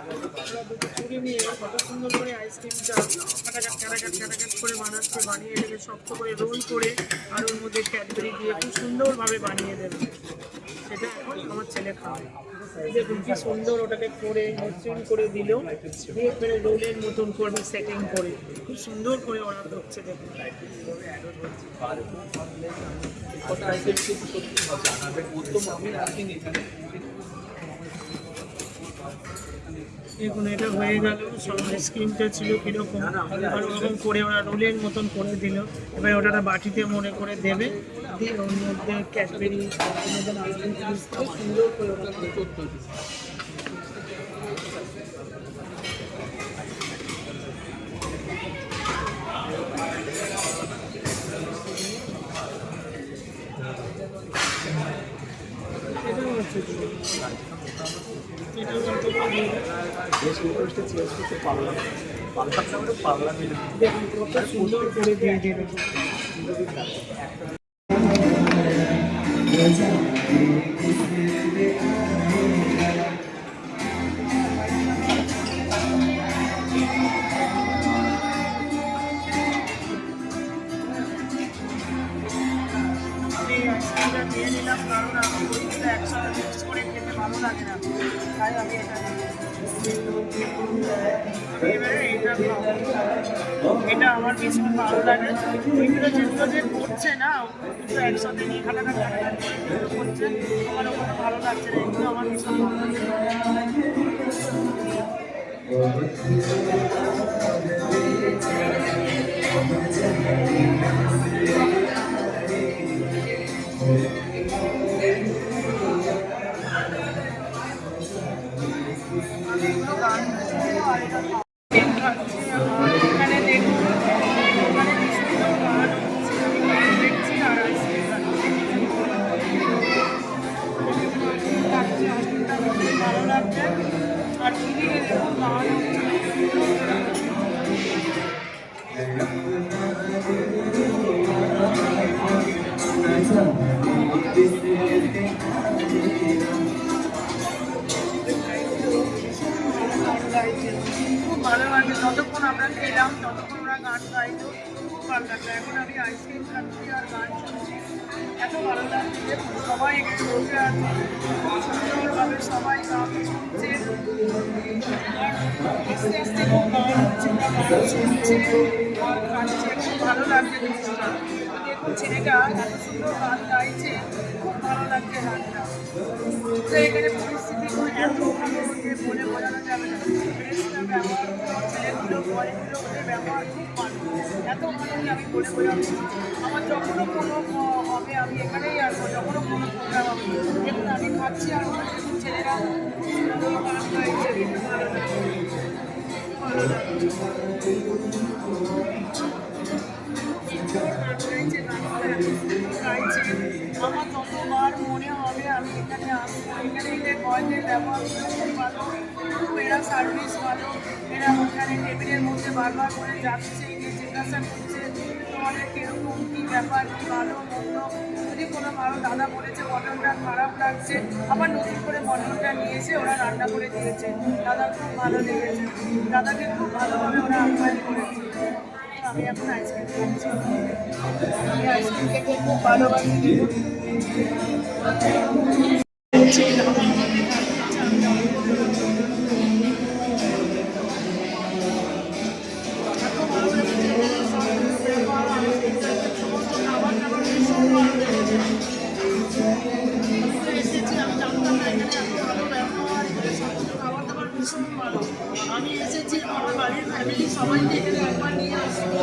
ওরা দুটো চুড়ি নিয়ে কত সুন্দর করে আইসক্রিমটা খাটাখাট করে বানাচ্ছে, বানিয়ে এটাকে শক্ত করে রোল করে আর ওর মধ্যে ক্যাডবেরি দিয়ে খুব সুন্দরভাবে বানিয়ে দেবে। সেটা এখন আমার ছেলে খাবে। দেখুন কি সুন্দর ওটাকে করে মসৃণ করে দিল, দিয়ে এবারে রোলের মতন করবে সেটিং করে, খুব সুন্দর করে ওরা করছে। দেখুন দেখুন এটা হয়ে গেল। সব আইসক্রিমটা ছিল কীরকম আর ওরকম করে ওরা রোলের মতন করে দিল। এবার ওটা বাটিতে মনে করে দেবে, দিয়ে ওর মধ্যে ক্যাডবেরি সুন্দর করে ওটা করতে হবে। দেখুন কত সুন্দর করে দিয়ে দেবে। আইসক্রিমটা নিয়ে নিলাম, কারণ আমি ওইগুলো একসাথে মিক্স করে খেতে ভালো লাগে না, তাই আমি এটা এবারে এইটা খাবো। এটা আমার ভীষণ ভালো লাগে। ওইগুলো যেগুলো যে করছে না ওগুলো একসাথে নিয়ে খাটাখাট করছে, আমার ওখানে ভালো লাগছে না, এগুলো আমার ভীষণ ভালো লাগছে। এখানে দেখুন ওখানে কি সুন্দর গান হচ্ছে, আমি গান দেখছি আর আইসক্রিম খাচ্ছি। আইসক্রিমটা খুবই ভালো লাগছে আর টিভিতে দেখুন গান হচ্ছে। খুব ভালো লাগে, যতক্ষণ আমরা খেলাম ততক্ষণ ওরা গান গাইতো, খুব ভালো লাগলো। এখন আমি আইসক্রিম খাচ্ছি আর গান শুনছি, এত ভালো লাগছে। দেখুন সবাই এখানে বসে আছে, খুব সুন্দরভাবে সবাই গান শুনছে আর আস্তে আস্তে খুব গান হচ্ছে, ওরা গান শুনছে আর খাচ্ছে, খুব ভালো লাগছে জিনিসটা। দেখুন ছেলেটা এত সুন্দর গান গাইছে, খুব ভালো লাগছে গানটা। তো এখানে পরিস্থিতি এত ভালো যে বলে বোঝানো যাবে না। ব্যবহার ছেলেগুলো বয়গুলো ওদের ব্যবহার খুব ভালো, এত ভালো যে আমি বলে বোঝাবো। আমার যখনও কোনো হবে আমি এখানেই আসবো, যখনও কোনো প্রোগ্রাম হবে। দেখুন আমি খাচ্ছি আর ওখানে দেখুন ছেলেরা সুন্দর গান গাইছে, ভালো লাগছে, ভালো লাগছে। আমার যতবার মনে হবে আমি এখানে আসবো, এখানে এলে বয়দের ব্যবহার খুব ভালো, এরা সার্ভিস ভালো। এরা ওখানে টেবিলের মধ্যে বারবার করে যাচ্ছে, গিয়ে জিজ্ঞাসা করছে তোমাদের কীরকম কী ব্যাপার, কী ভালো মন্দ। যদি কোনো ভালো দাদা বলেছে মটনটা খারাপ লাগছে, আবার নতুন করে মটনটা নিয়ে এসে ওরা রান্না করে দিয়েছে, দাদা খুব ভালো লেগেছে, দাদাকে খুব ভালোভাবে ওরা আপ্যায়ন করেছে। আমি এখন আইসক্রিম খাচ্ছি, আমি আইসক্রিম খেতে খুব ভালোবাসি। এখানে একবার নিয়ে আসবো।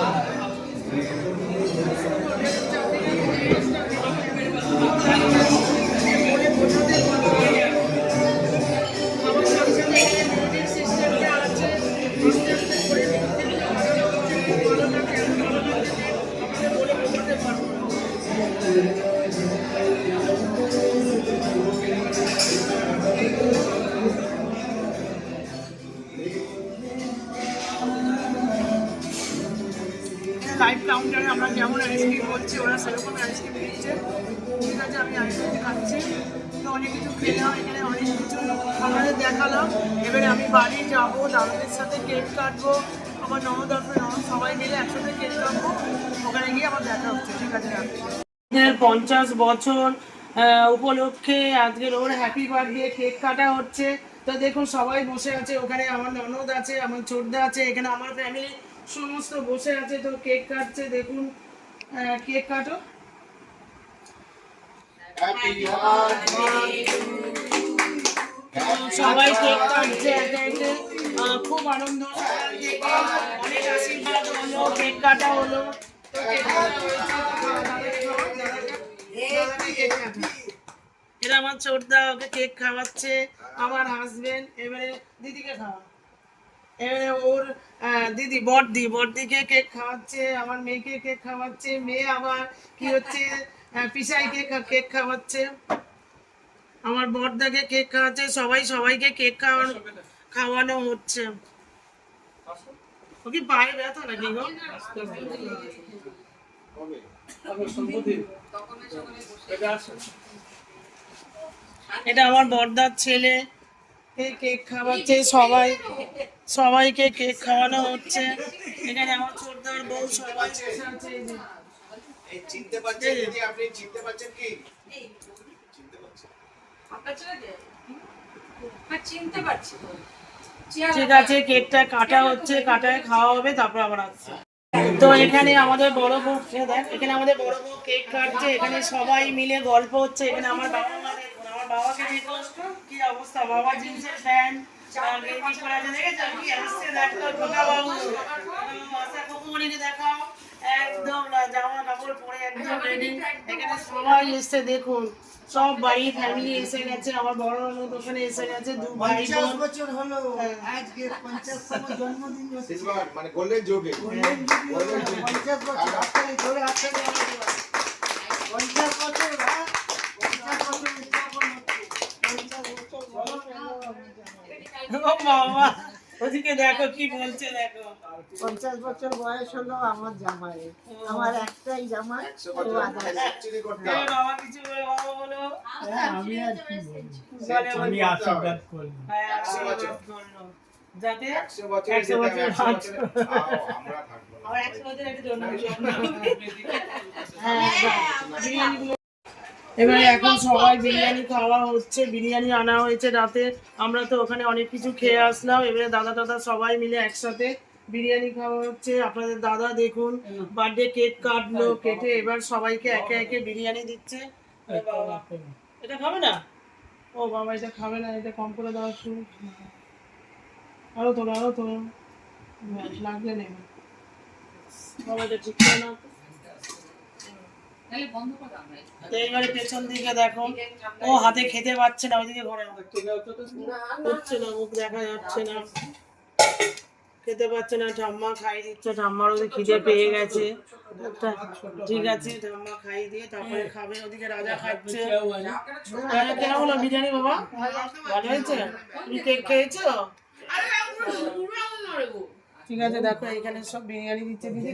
লাইভ কাউন্টারে আমরা যেমন আইসক্রিম করছি ওরা সেরকম আইসক্রিম দিচ্ছে। ঠিক আছে, আমি আইসক্রিম খাচ্ছি, তো অনেক কিছু খেলাম, এখানে অনেক কিছু আমাদের দেখালাম। এবারে আমি বাড়ি যাবো, দাদাদের সাথে কেক কাটবো, আমার ননদ সবাই মিলে একসাথে কেক কাটবো, ওখানে গিয়ে আমার দেখা হচ্ছে। ঠিক আছে, 50 বছর উপলক্ষে আজকের ওর হ্যাপি বার্থডে কেক কাটা হচ্ছে। তো দেখুন সবাই বসে আছে, ওখানে আমার ননদ আছে, আমার ছোটদা আছে, এখানে আমার ফ্যামিলি সমস্ত বসে আছে, তো কেক কাটছে। দেখুন কেক কাটো। সবাই কেক কাটছে একে একে, খুব আনন্দ, অনেক আশীর্বাদ হলো, কেক কাটা হলো। এটা আমার ছোটদা, ওকে কেক খাওয়াচ্ছে আমার হাজবেন্ড। এবারে দিদিকে খাওয়া, এবারে ওর দিদি বড়দিকে কেক খাওয়াচ্ছে, আমার মেয়েকে কেক খাওয়াচ্ছে, মেয়ে আবার কি হচ্ছে পিসাইকে কেক খাওয়াচ্ছে, আমার বড়দাকে কেক খাওয়াচ্ছে, সবাইকে কেক খাওয়ানো হচ্ছে। ও কি পায়ে ব্যথা নাকি গো? এটা আমার বড়দার ছেলে, কেক খাওয়াচ্ছে, সবাইকে কেক খাওয়ানো হচ্ছে। এখানে আমার ছোটদার বউ সবাই বসে আছে। চিনতে পারছেন দিদি, আপনি চিনতে পারছেন কি? ঠিক আছে, কেকটা কাটা হচ্ছে, কাটায় খাওয়া হবে, তারপর আবার আসছে। তো এখানে আমাদের বড় বউ, দেখ এখানে আমাদের বড় বউ কেক কাটছে, এখানে সবাই মিলে গল্প হচ্ছে। এখানে আমার বাবাকে দেখুন কি অবস্থা, বাবা জিন্সের প্যান্ট গেঞ্জি পরে আছে, দেখেছো কি আসছে? দেখো ঢোকা বাবু, আশা কপুমণিকে দেখাও, একদম জামা কাপড় পরে একদম রেডি। এখানে সবাই এসছে, দেখুন সব বাড়ি ফ্যামিলি এসে গেছে, আমার বড় ননদ ওখানে এসে গেছে, দু ভাই বোন। 50 বছর হলো আজকে 50তম জন্মদিন হচ্ছে। মানে গোল্ডেন জুবলি, 50 বছর আপনারা ধরে আছেন 50 বছর, 50 বছর উদযাপন হচ্ছে। 50 বছর বড় ও বাবা, ওদিকে দেখো কি বলছে, দেখো 50 বছর বয়স হলো আমার জামাই, আমার একটাই জামাই। অ্যাকচুয়ালি করতে এ বাবা কিছু বলে, বাবা বলো। আমি আর কি বলবো, বলে, আমি বলে। আশীর্বাদ করলাম। হ্যাঁ, আশীর্বাদ করলো। যাতে 100 বছর 100 বছর আমরা থাকবো না। আবার 100 বছর একটা জন্য হ্যাঁ, বিরিয়ানিগুলো এবারে এখন সবাই বিরিয়ানি খাওয়া হচ্ছে, বিরিয়ানি আনা হয়েছে রাতে, আমরা তো ওখানে অনেক কিছু খেয়ে আসলাম। এবারে দাদা সবাই মিলে একসাথে বিরিয়ানি খাওয়া হচ্ছে। আপনাদের দাদা দেখুন বার্থডে কেক কাটলো, কেটে এবার সবাইকে একে একে বিরিয়ানি দিচ্ছে। আরে বাবা, এটা খাবে না? ও বাবা, এটা খাবে না, এটা কম করে দাও একটু। আরো তোলো লাগলে নেই বাবা, এটা ঠিক করে নাও। তো এইবারে পেছন দিকে দেখো, ও হাতে খেতে পাচ্ছে না, ওইদিকে ঘরে হচ্ছে না, মুখ দেখা যাচ্ছে না, খেতে পাচ্ছে না। ঠাম্মা খাইয়ে দিচ্ছে, ঠাম্মার ওদিকে খিদে পেয়ে গেছে। ঠিক আছে, ঠাম্মা খাইয়ে দিয়ে তারপরে খাবে। ওদিকে রাজা খাচ্ছে। কেন হলো বিরিয়ানি বাবা? ভালো হয়েছে? তুমি কেক খেয়েছো? ঠিক আছে, দেখো এখানে সব বিরিয়ানি দিচ্ছে। দিদি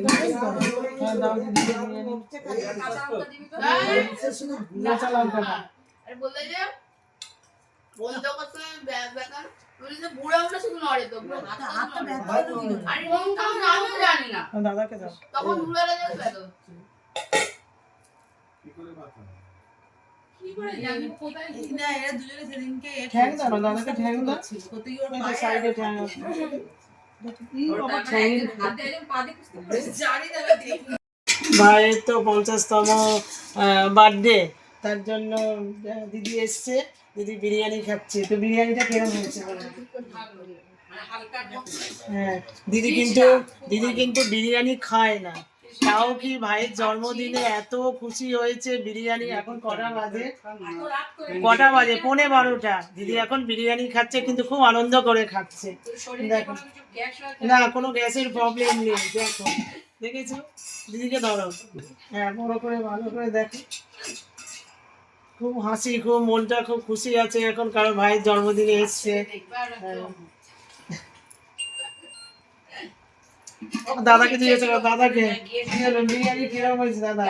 হ্যাঁ, দাও দিদি বিরিয়ানি। কাঁচা লঙ্কা দাও। দাদাকে দাও। ঠ্যাং দাও না, দাদাকে ঠ্যাং দাও। সাইডে ঠ্যাং আছে। ভাইয়ের তো 50তম বার্থডে, তার জন্য দিদি এসছে, দিদি বিরিয়ানি খাচ্ছে। তো বিরিয়ানিটা কেমন হয়েছে? হ্যাঁ, দিদি কিন্তু বিরিয়ানি খায় না, তাও কি ভাইয়ের জন্মদিনে এত খুশি হয়েছে। বিরিয়ানি এখন কটা বাজে? 12:15। দিদি এখন বিরিয়ানি খাচ্ছে, কিন্তু খুব আনন্দ করে খাচ্ছে। দেখো, না কোনো গ্যাসের প্রবলেম নেই। দেখো, দেখেছো? দিদিকে ধরো, হ্যাঁ বড় করে ভালো করে দেখো। খুব হাসি, খুব মনটা খুব খুশি আছে এখন, কারণ ভাইয়ের জন্মদিনে এসছে। হ্যাঁ। দাদাকে জিজ্ঞেস করো, দাদাকে কি হলো, বিরিয়ানি কিরকম হয়েছে দাদা?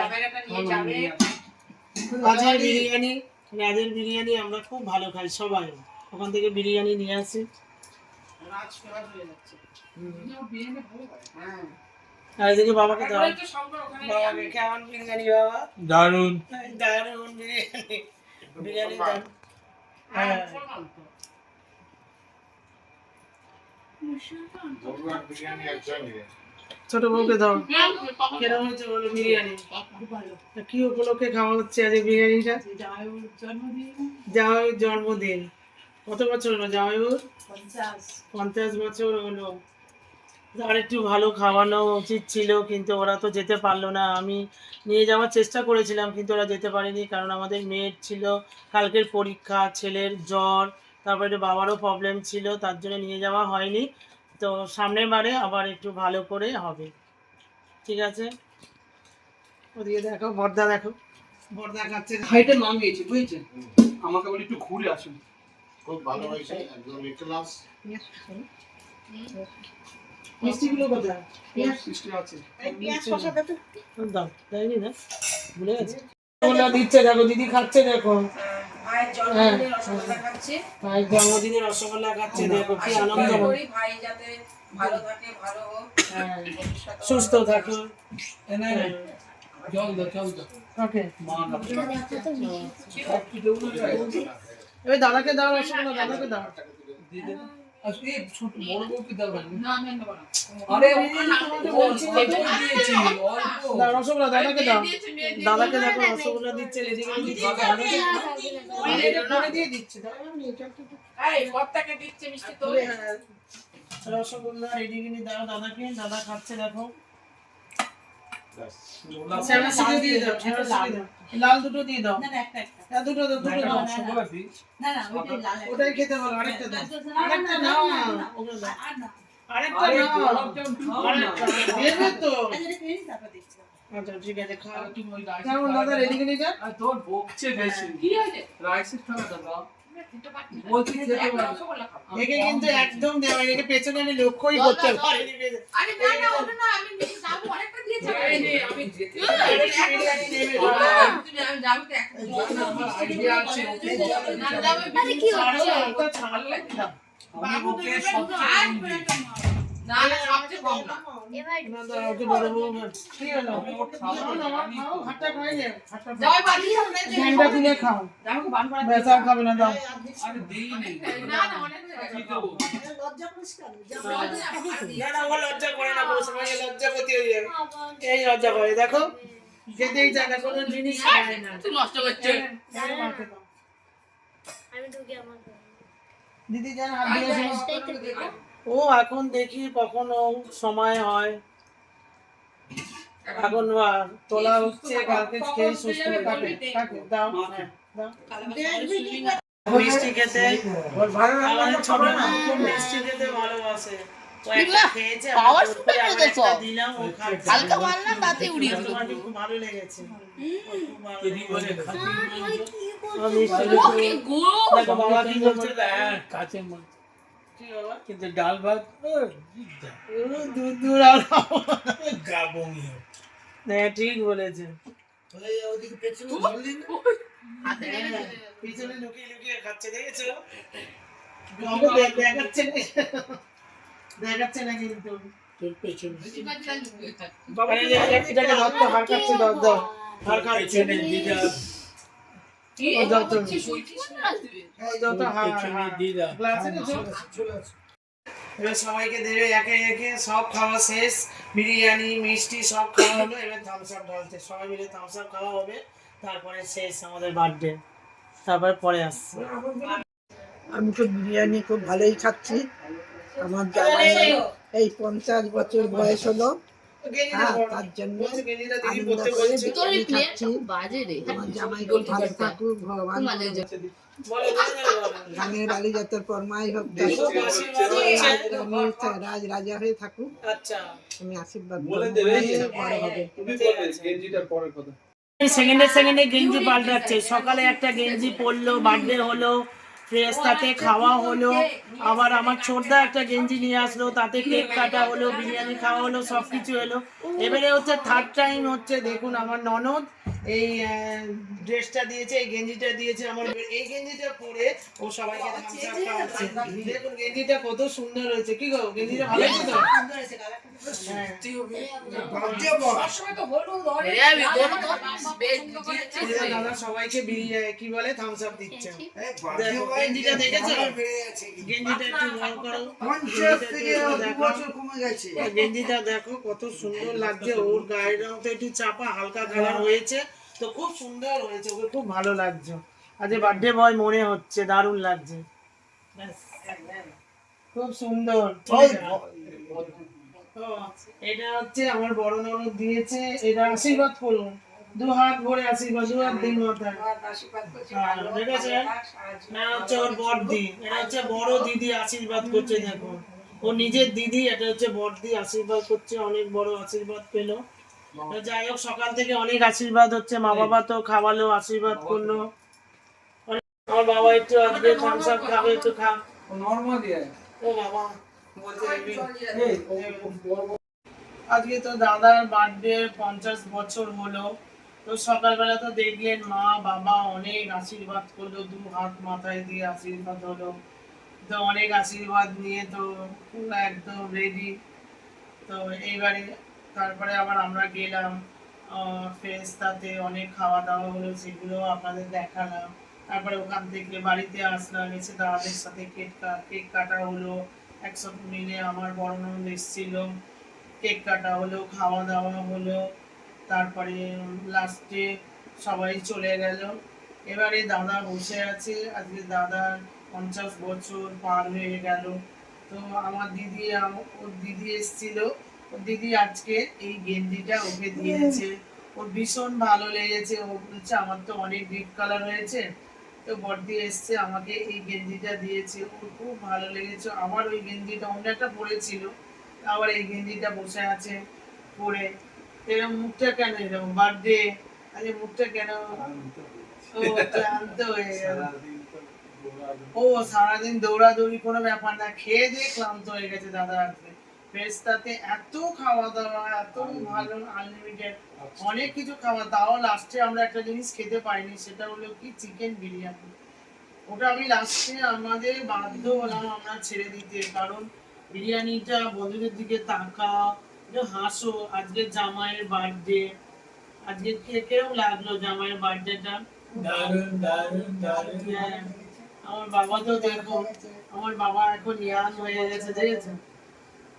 রাজের বিরিয়ানি আমরা খুব ভালো খাই সবাই, ওখান থেকে বিরিয়ানি নিয়ে আসি। আর এদিকে বাবাকে দাও, বাবাকে কেমন বিরিয়ানি বাবা? দারুণ। দারুণ বিরিয়ানি, বিরিয়ানি দারুণ। হ্যাঁ ছোট বউকে দাও, কেরম হয়েছে বলো বিরিয়ানি? কি উপলক্ষে খাওয়া হচ্ছে আজ বিরিয়ানিটা? জামাইয়ের জন্মদিন। কত বছর হলো জামাইবাবুর? 50 বছর হলো। আর একটু ভালো খাওয়ানো উচিত ছিল, কিন্তু ওরা তো যেতে পারলো না। আমি নিয়ে যাওয়ার চেষ্টা করেছিলাম, কিন্তু ওরা যেতে পারেনি, কারণ আমাদের মেয়ের ছিল কালকের পরীক্ষা, ছেলের জ্বর, তারপরে বাবারও প্রবলেম ছিল, তার জন্য নিয়ে যাওয়া হয়নি। তো সামনের বারে আবার একটু ভালো করে হবে, ঠিক আছে? ওদিকে দেখো, বর্দা দেখো, বর্দা খাচ্ছে। হাইটে নামিয়েছি, বুঝেছেন? আমাকে বলি একটু ঘুরে আসুন। খুব ভালো হয়েছে, একদম ক্লাস। মিষ্টিগুলো কোথায়? সৃষ্টি আছে। পেঁয়াজ কষা দাও তো। দাও, দেয়নি না, ভুলে গেছে। রসগোল্লা দিচ্ছে দেখো, দিদি খাচ্ছে দেখো। ভাইয়ের জন্মদিনে রসগোল্লা খাচ্ছে। ভাইয়ের জন্মদিনে রসগোল্লা খাচ্ছে, দেখো কি আনন্দ। আশীর্বাদ করি ভাই যাতে ভালো থাকে, ভালো হোক, হ্যাঁ, ভবিষ্যতে সুস্থ থাকো। জল দাও, জল দাও। ওকে, মা না। এবার দাদাকে দাও রসগোল্লা, দাদাকে দাও। আজকে ছোট বড় বউকে দাও না। না আমি নেব না। আরে তোমাকে বলছি না, দিয়েছি অল্প। দাও রসগোল্লা, দাদাকে দাও। দাদাকে দেখো রসগোল্লা দিচ্ছে, এদিকে দিচ্ছে, দিয়ে দিচ্ছে। দাও। এই কর্তাকে দিচ্ছে মিষ্টি তো। হ্যাঁ, রসগোল্লা এদিকে দাও দাদাকে, দাদা খাচ্ছে দেখো। সেরাসিকে দিয়ে দাও, সেরাসিকে দাও। লাল দুটো দিয়ে দাও। হ্যাঁ, দুটো দাও, দুটো দাও। ওটাই খেতে বলো, আরেকটা দাও। আরেকটা নাও না, ওগুলো দাও। আরেকটা নাও। আরেকটা দেবে তো। আচ্ছা ঠিক আছে, খাও। কেমন দাদা, রেডি করে যা। আর তোর বকছে বেশি। কি হয়েছে? রাইসের থালা দাও। খেতে পারছি না। বলছি খেতে একটা পারো। রসগোল্লা খাবো। একে কিন্তু একদম দেওয়া, একে পেছনে আমি লক্ষ্যই করতে পারিনি। আরে না না ওটা না, আমি নিয়ে যাবো, অনেকটা দিয়েছে। এই নে, আমি যেতে বিরিয়ানি নেবে বাবা, বাবা। তুমি আমি যাবো তো একটা। আমার আইডিয়া আছে, ওকে বলো। না যাবে। আরে কি হচ্ছে? ওটা ছাড় লাগে না। আমি ওকে সব না না সবচেয়ে কম না। না দাও, ওকে বড় বউ না। কি হলো? খাও না, খাও, ভাতটা খাই নে। ভাতটা খাও। যাই বাড়ি সামনে ঝ্যাংটা তুলে খাও। আমাকে বান করা। বেশ আর খাবে না, দাও। আরে দেই নেই। না না অনেক হয়ে কি গেছে। দেবো? লজ্জা করিস কেন? যা না না, ও লজ্জা করে না, কোনো সময় লজ্জা করতে হয়ে যাবে। এই লজ্জা করে, দেখো খেতেই চায় না, কোনো জিনিস খায় না। তুই নষ্ট করছে। দিদি যেন হাত দিয়ে ও এখন দেখি কখনো সময় হয়, এখন তোলা হচ্ছে, কালকে খেয়ে সুস্থ হয়ে যাবে। কাকে দাও, হ্যাঁ, দাও। মিষ্টি খেতে আমাদের ছোট না, খুব মিষ্টি খেতে ভালোবাসে। ও একটা খেয়েছে, আমার জোর করে আবার একটা দিলাম, ও খাচ্ছে। হালকা মাল না তাতে উড়িয়ে দিল। আমার খুব ভালো লেগেছে। ওর খুব ভালো লেগেছে। ও কি মিষ্টি ও খেতে- কি গুলো। দেখো বাবা কি বলছে, কাঁচের মাছ, কি বাবা? কিন্তু ডাল ভাত দূর দূর আর গা বমি হয়। হ্যাঁ, ঠিক বলেছেন। ওদিকে পেছনে জল দিন। হাতে লেগেছে। পিছনে লুকিয়ে লুকিয়ে খাচ্ছে, দেখেছো? আমাকে দেখাচ্ছে না, দেখাচ্ছে না কিন্তু। তোর পেছনে বেশি বাজে লুকিয়ে খাচ্ছে। বাবা এটাকে ধরতো, হার কাটছে, ধর দাও, হার কাটছে। পেছনে দিদা, কি ও দাও তো। হচ্ছে সুইটি না আসবে। এই দাও তো, হার পেছনে দিদা। গ্লাসে নিয়েছো? এবার সবাইকে দেবে একে একে, সব খাওয়া শেষ, বিরিয়ানি মিষ্টি সব খাওয়া হলো, এবার থামস আপ ঢালছে, সবাই মিলে থামস আপ খাওয়া হবে, তারপরে শেষ আমাদের বার্থডে, তারপরে পরে আসছে। আমি তো বিরিয়ানি খুব ভালোই খাচ্ছি, আমার জামাই এই 50 বছর বয়স হলো, গেঞ্জিটা হ্যাঁ, পরো। তার জন্য বলছে গেঞ্জিটা দিদি আনন্দ পরতে করে বলছে। তোর এই আমি প্লেট খাচ্ছি। বাজে রে। আমার জামাই খুব ভালো থাকুক, ভগবান তোমাদের বলো, বলো, বলো। গানের বাড়ি যত পরমাই হোক, খুব আশীর্বাদ হচ্ছে। রাজ রাজা হয়ে থাকুক, আচ্ছা। আমি আশীর্বাদ বলে করবো, দেবে অনেক বড় হবে। তুমি বলবে গেঞ্জিটার পরের কথা। সেকেন্ডে সেকেন্ডে গেঞ্জি পাল্টাচ্ছে। সকালে একটা গেঞ্জি পরলো, বার্থডে হলো, ফ্রেস্তাতে খাওয়া হলো, আবার আমার ছোটদা একটা গেঞ্জি নিয়ে আসলো, তাতে কেক কাটা হলো, বিরিয়ানি খাওয়া হলো, সব কিছু এলো। এবারে হচ্ছে থার্ড টাইম হচ্ছে, দেখুন আমার ননদ এই ড্রেসটা দিয়েছে, এই গেঞ্জিটা দিয়েছে আমার, এই গেঞ্জিটা পরে ও সবাইকে থামস আপ খাওয়াচ্ছে। দেখুন গেঞ্জিটা কত সুন্দর হয়েছে, কি গো গেঞ্জিটা ভালো হয়েছে তো? হ্যাঁ। এ আমি বলবো তো, বেশ বুঝিয়েছিস রে। দাদা সবাইকে কি বলে থামস আপ দিচ্ছে। দেখো, গেঞ্জিটা দেখেছো? গেঞ্জিটা একটু বড় করো। গেঞ্জিটা দেখো কত সুন্দর লাগছে, ওর গায়ের রং তো একটু চাপা, হালকা কালার হয়েছে, তো খুব সুন্দর হয়েছে, ওকে খুব ভালো লাগছে। আজ বার্থডে বয় মনে হচ্ছে, দারুণ লাগছে, ব্যাস, খুব সুন্দর। তো এটা হচ্ছে আমার বড় ননদ দিয়েছে, এটা আশীর্বাদ করুন, 2 হাত ভরে আশীর্বাদ, 2 হাত দিন মাথায়। হ্যাঁ, দেখেছেন? না হচ্ছে ওর বড়দি, এটা হচ্ছে বড় দিদি আশীর্বাদ করছে, দেখুন ও নিজের দিদি, এটা হচ্ছে বড়দি আশীর্বাদ করছে, অনেক বড় আশীর্বাদ পেলো। তো যাই হোক, সকাল থেকে অনেক আশীর্বাদ হচ্ছে, মা বাবা তো খাওয়ালো, আশীর্বাদ করলো। আমার বাবা একটু আজকে থামস আপ খাবে, একটু খা। নরমালি ও বাবা বলছে আজকে তো দাদার বার্থডে 50 বছর হলো। তো সকালবেলা তো দেখলেন মা বাবা অনেক আশীর্বাদ করলো, 2 হাত মাথায় দিয়ে আশীর্বাদ হলো। তো অনেক আশীর্বাদ নিয়ে তো পুরো একদম রেডি। তো এইবারে তারপরে আবার আমরা গেলাম ফেস্তাতে, অনেক খাওয়া দাওয়া হলো, সেগুলো আপনাদের দেখালাম। তারপরে ওখান থেকে বাড়িতে আসলাম, এসে দাদাদের সাথে কেক কাটা হলো, একসাথে মিলে আমার বড় ননদ এসেছিল, কেক কাটা হলো, খাওয়া দাওয়া হলো। তারপরে লাস্টে সবাই চলে গেল। এবারে দাদা বসে আছে, আজকে দাদার 50 বছর পার হয়ে গেল। তো আমার দিদি ওর দিদি এসেছিল, ওর দিদি আজকে এই গেঞ্জিটা ওকে দিয়েছে, ওর ভীষণ ভালো লেগেছে। ও বলছে আমার তো অনেক ডিপ কালার হয়েছে, তো বড়দি এসছে আমাকে এই গেঞ্জিটা দিয়েছে, ওর খুব ভালো লেগেছে। আবার ওই গেঞ্জিটা অন্য একটা পরেছিল, আবার এই গেঞ্জিটা বসে আছে পরে। এরকম মুখটা কেন এরকম বার্থডে, আরে মুখটা কেন ও ক্লান্ত হয়ে গেল। ও সারাদিন দৌড়াদৌড়ি, কোনো ব্যাপার না, খেয়ে দিয়ে ক্লান্ত হয়ে গেছে দাদা। আজকে ফেস্তাতে এত খাওয়া দাওয়া, এত ভালো আনলিমিটেড অনেক কিছু খাওয়া, তাও লাস্টে আমরা একটা জিনিস খেতে পাইনি, সেটা হলো কি চিকেন বিরিয়ানি। ওটা আমি লাস্টে আমাদের বাধ্য হলাম আমরা ছেড়ে দিতে, কারণ বিরিয়ানিটা বন্ধুদের দিকে তাকা, হাসো, আজকে জামাইয়ের বার্থডে। আজকে কেরম লাগলো জামাইয়ের বার্থডেটা? দারুণ দারুণ দারুণ। হ্যাঁ, আমার বাবা তো দেখো, আমার বাবা এখন ইয়াং হয়ে গেছে, দেখেছেন?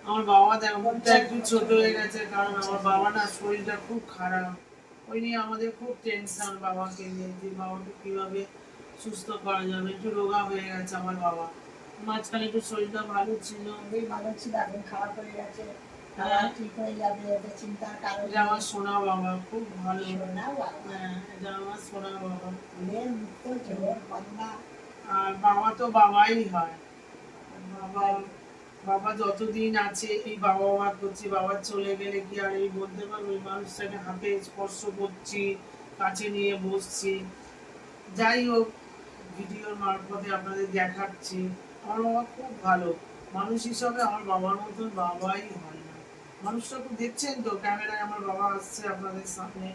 আমার বাবা দেখো মুখটা একটু ছোট হয়ে গেছে, কারণ আমার বাবা না শরীরটা খুব খারাপ, ওই নিয়ে আমাদের খুব টেনশন বাবাকে নিয়ে, যে বাবাকে কিভাবে সুস্থ করা যাবে। একটু রোগা হয়ে গেছে আমার বাবা, মাঝখানে একটু শরীরটা ভালো ছিল। খুবই ভালো ছিল, এখন খারাপ হয়ে গেছে, হ্যাঁ, ঠিক হয়ে যাবে, এটা চিন্তার কারণ এটা আমার সোনা বাবা, খুব ভালো। না বাবা। হ্যাঁ, এটা আমার সোনা বাবা। মেয়ের মুক্ত জোর কন্যা, আর বাবা তো বাবাই হয়, বাবা বাবা যতদিন আছে এই বাবা মা করছি, বাবা চলে গেলে কি আর এই বলতে পারবো? এই মানুষটাকে হাতে স্পর্শ করছি, কাছে নিয়ে বসছি। যাই হোক, ভিডিওর মারফতে আপনাদের দেখাচ্ছি আমার বাবা খুব ভালো মানুষ হিসাবে, আমার বাবার মতন বাবাই হয় না। মানুষটা খুব দেখছেন তো, ক্যামেরায় আমার বাবা আসছে আপনাদের সামনে,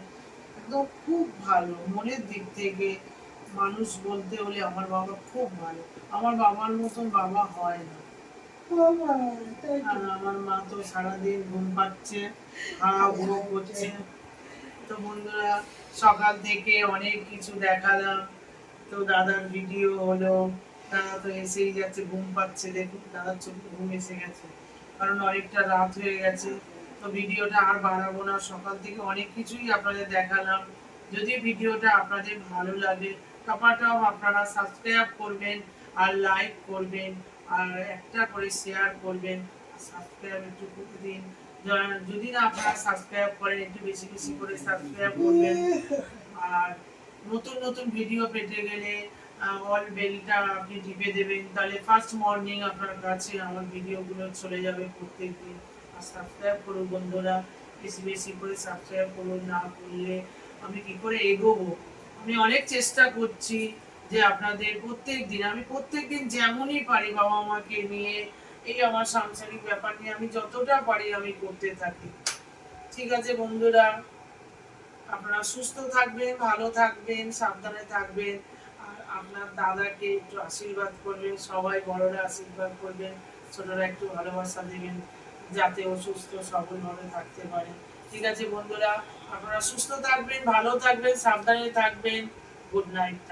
একদম খুব ভালো মনের দিক থেকে। মানুষ বলতে হলে আমার বাবা খুব ভালো, আমার বাবার মতন বাবা হয় না। আর আমার মা তো সারাদিন ঘুম পাচ্ছে, ঘুম করছে। তো বন্ধুরা, সকাল থেকে অনেক কিছু দেখালাম, তো দাদার ভিডিও হলো, দাদা তো এসেই যাচ্ছে, ঘুম পাচ্ছে, দেখুন দাদার চোখে ঘুম এসে গেছে, কারণ অনেকটা রাত হয়ে গেছে। তো ভিডিওটা আর বাড়াবো না, সকাল থেকে অনেক কিছুই আপনাদের দেখালাম। যদি ভিডিওটা আপনাদের ভালো লাগে, টপাটপ আপনারা সাবস্ক্রাইব করবেন আর লাইক করবেন। আর একটা করে শেয়ার করবেন, সাবস্ক্রাইব একটু করে দিন। যদি না আপনারা সাবস্ক্রাইব করেন একটু বেশি বেশি করে সাবস্ক্রাইব করবেন। আর নতুন নতুন ভিডিও পেতে গেলে অল বেলটা আপনি টিপে দেবেন, তাহলে ফার্স্ট মর্নিং আপনার কাছে আমার ভিডিওগুলো চলে যাবে প্রত্যেকদিন। আর সাবস্ক্রাইব করুন বন্ধুরা, বেশি বেশি করে সাবস্ক্রাইব করুন, না করলে আমি কি করে এগোবো। আমি অনেক চেষ্টা করছি যে আপনাদের প্রত্যেক দিন যেমনই পারি বাবা মাকে নিয়ে, এই আমার সাংসারিক ব্যাপার নিয়ে আমি যতটা পারি আমি করতে থাকি। ঠিক আছে বন্ধুরা, আপনারা সুস্থ থাকবেন, ভালো থাকবেন, সাবধানে থাকবেন। আর আপনার দাদাকে একটু আশীর্বাদ করবেন, সবাই বড়রা আশীর্বাদ করবেন, ছোটরা একটু ভালোবাসা দেবেন, যাতে ও সুস্থ সবলভাবে থাকতে পারে। ঠিক আছে বন্ধুরা, আপনারা সুস্থ থাকবেন, ভালো থাকবেন, সাবধানে থাকবেন। Good night.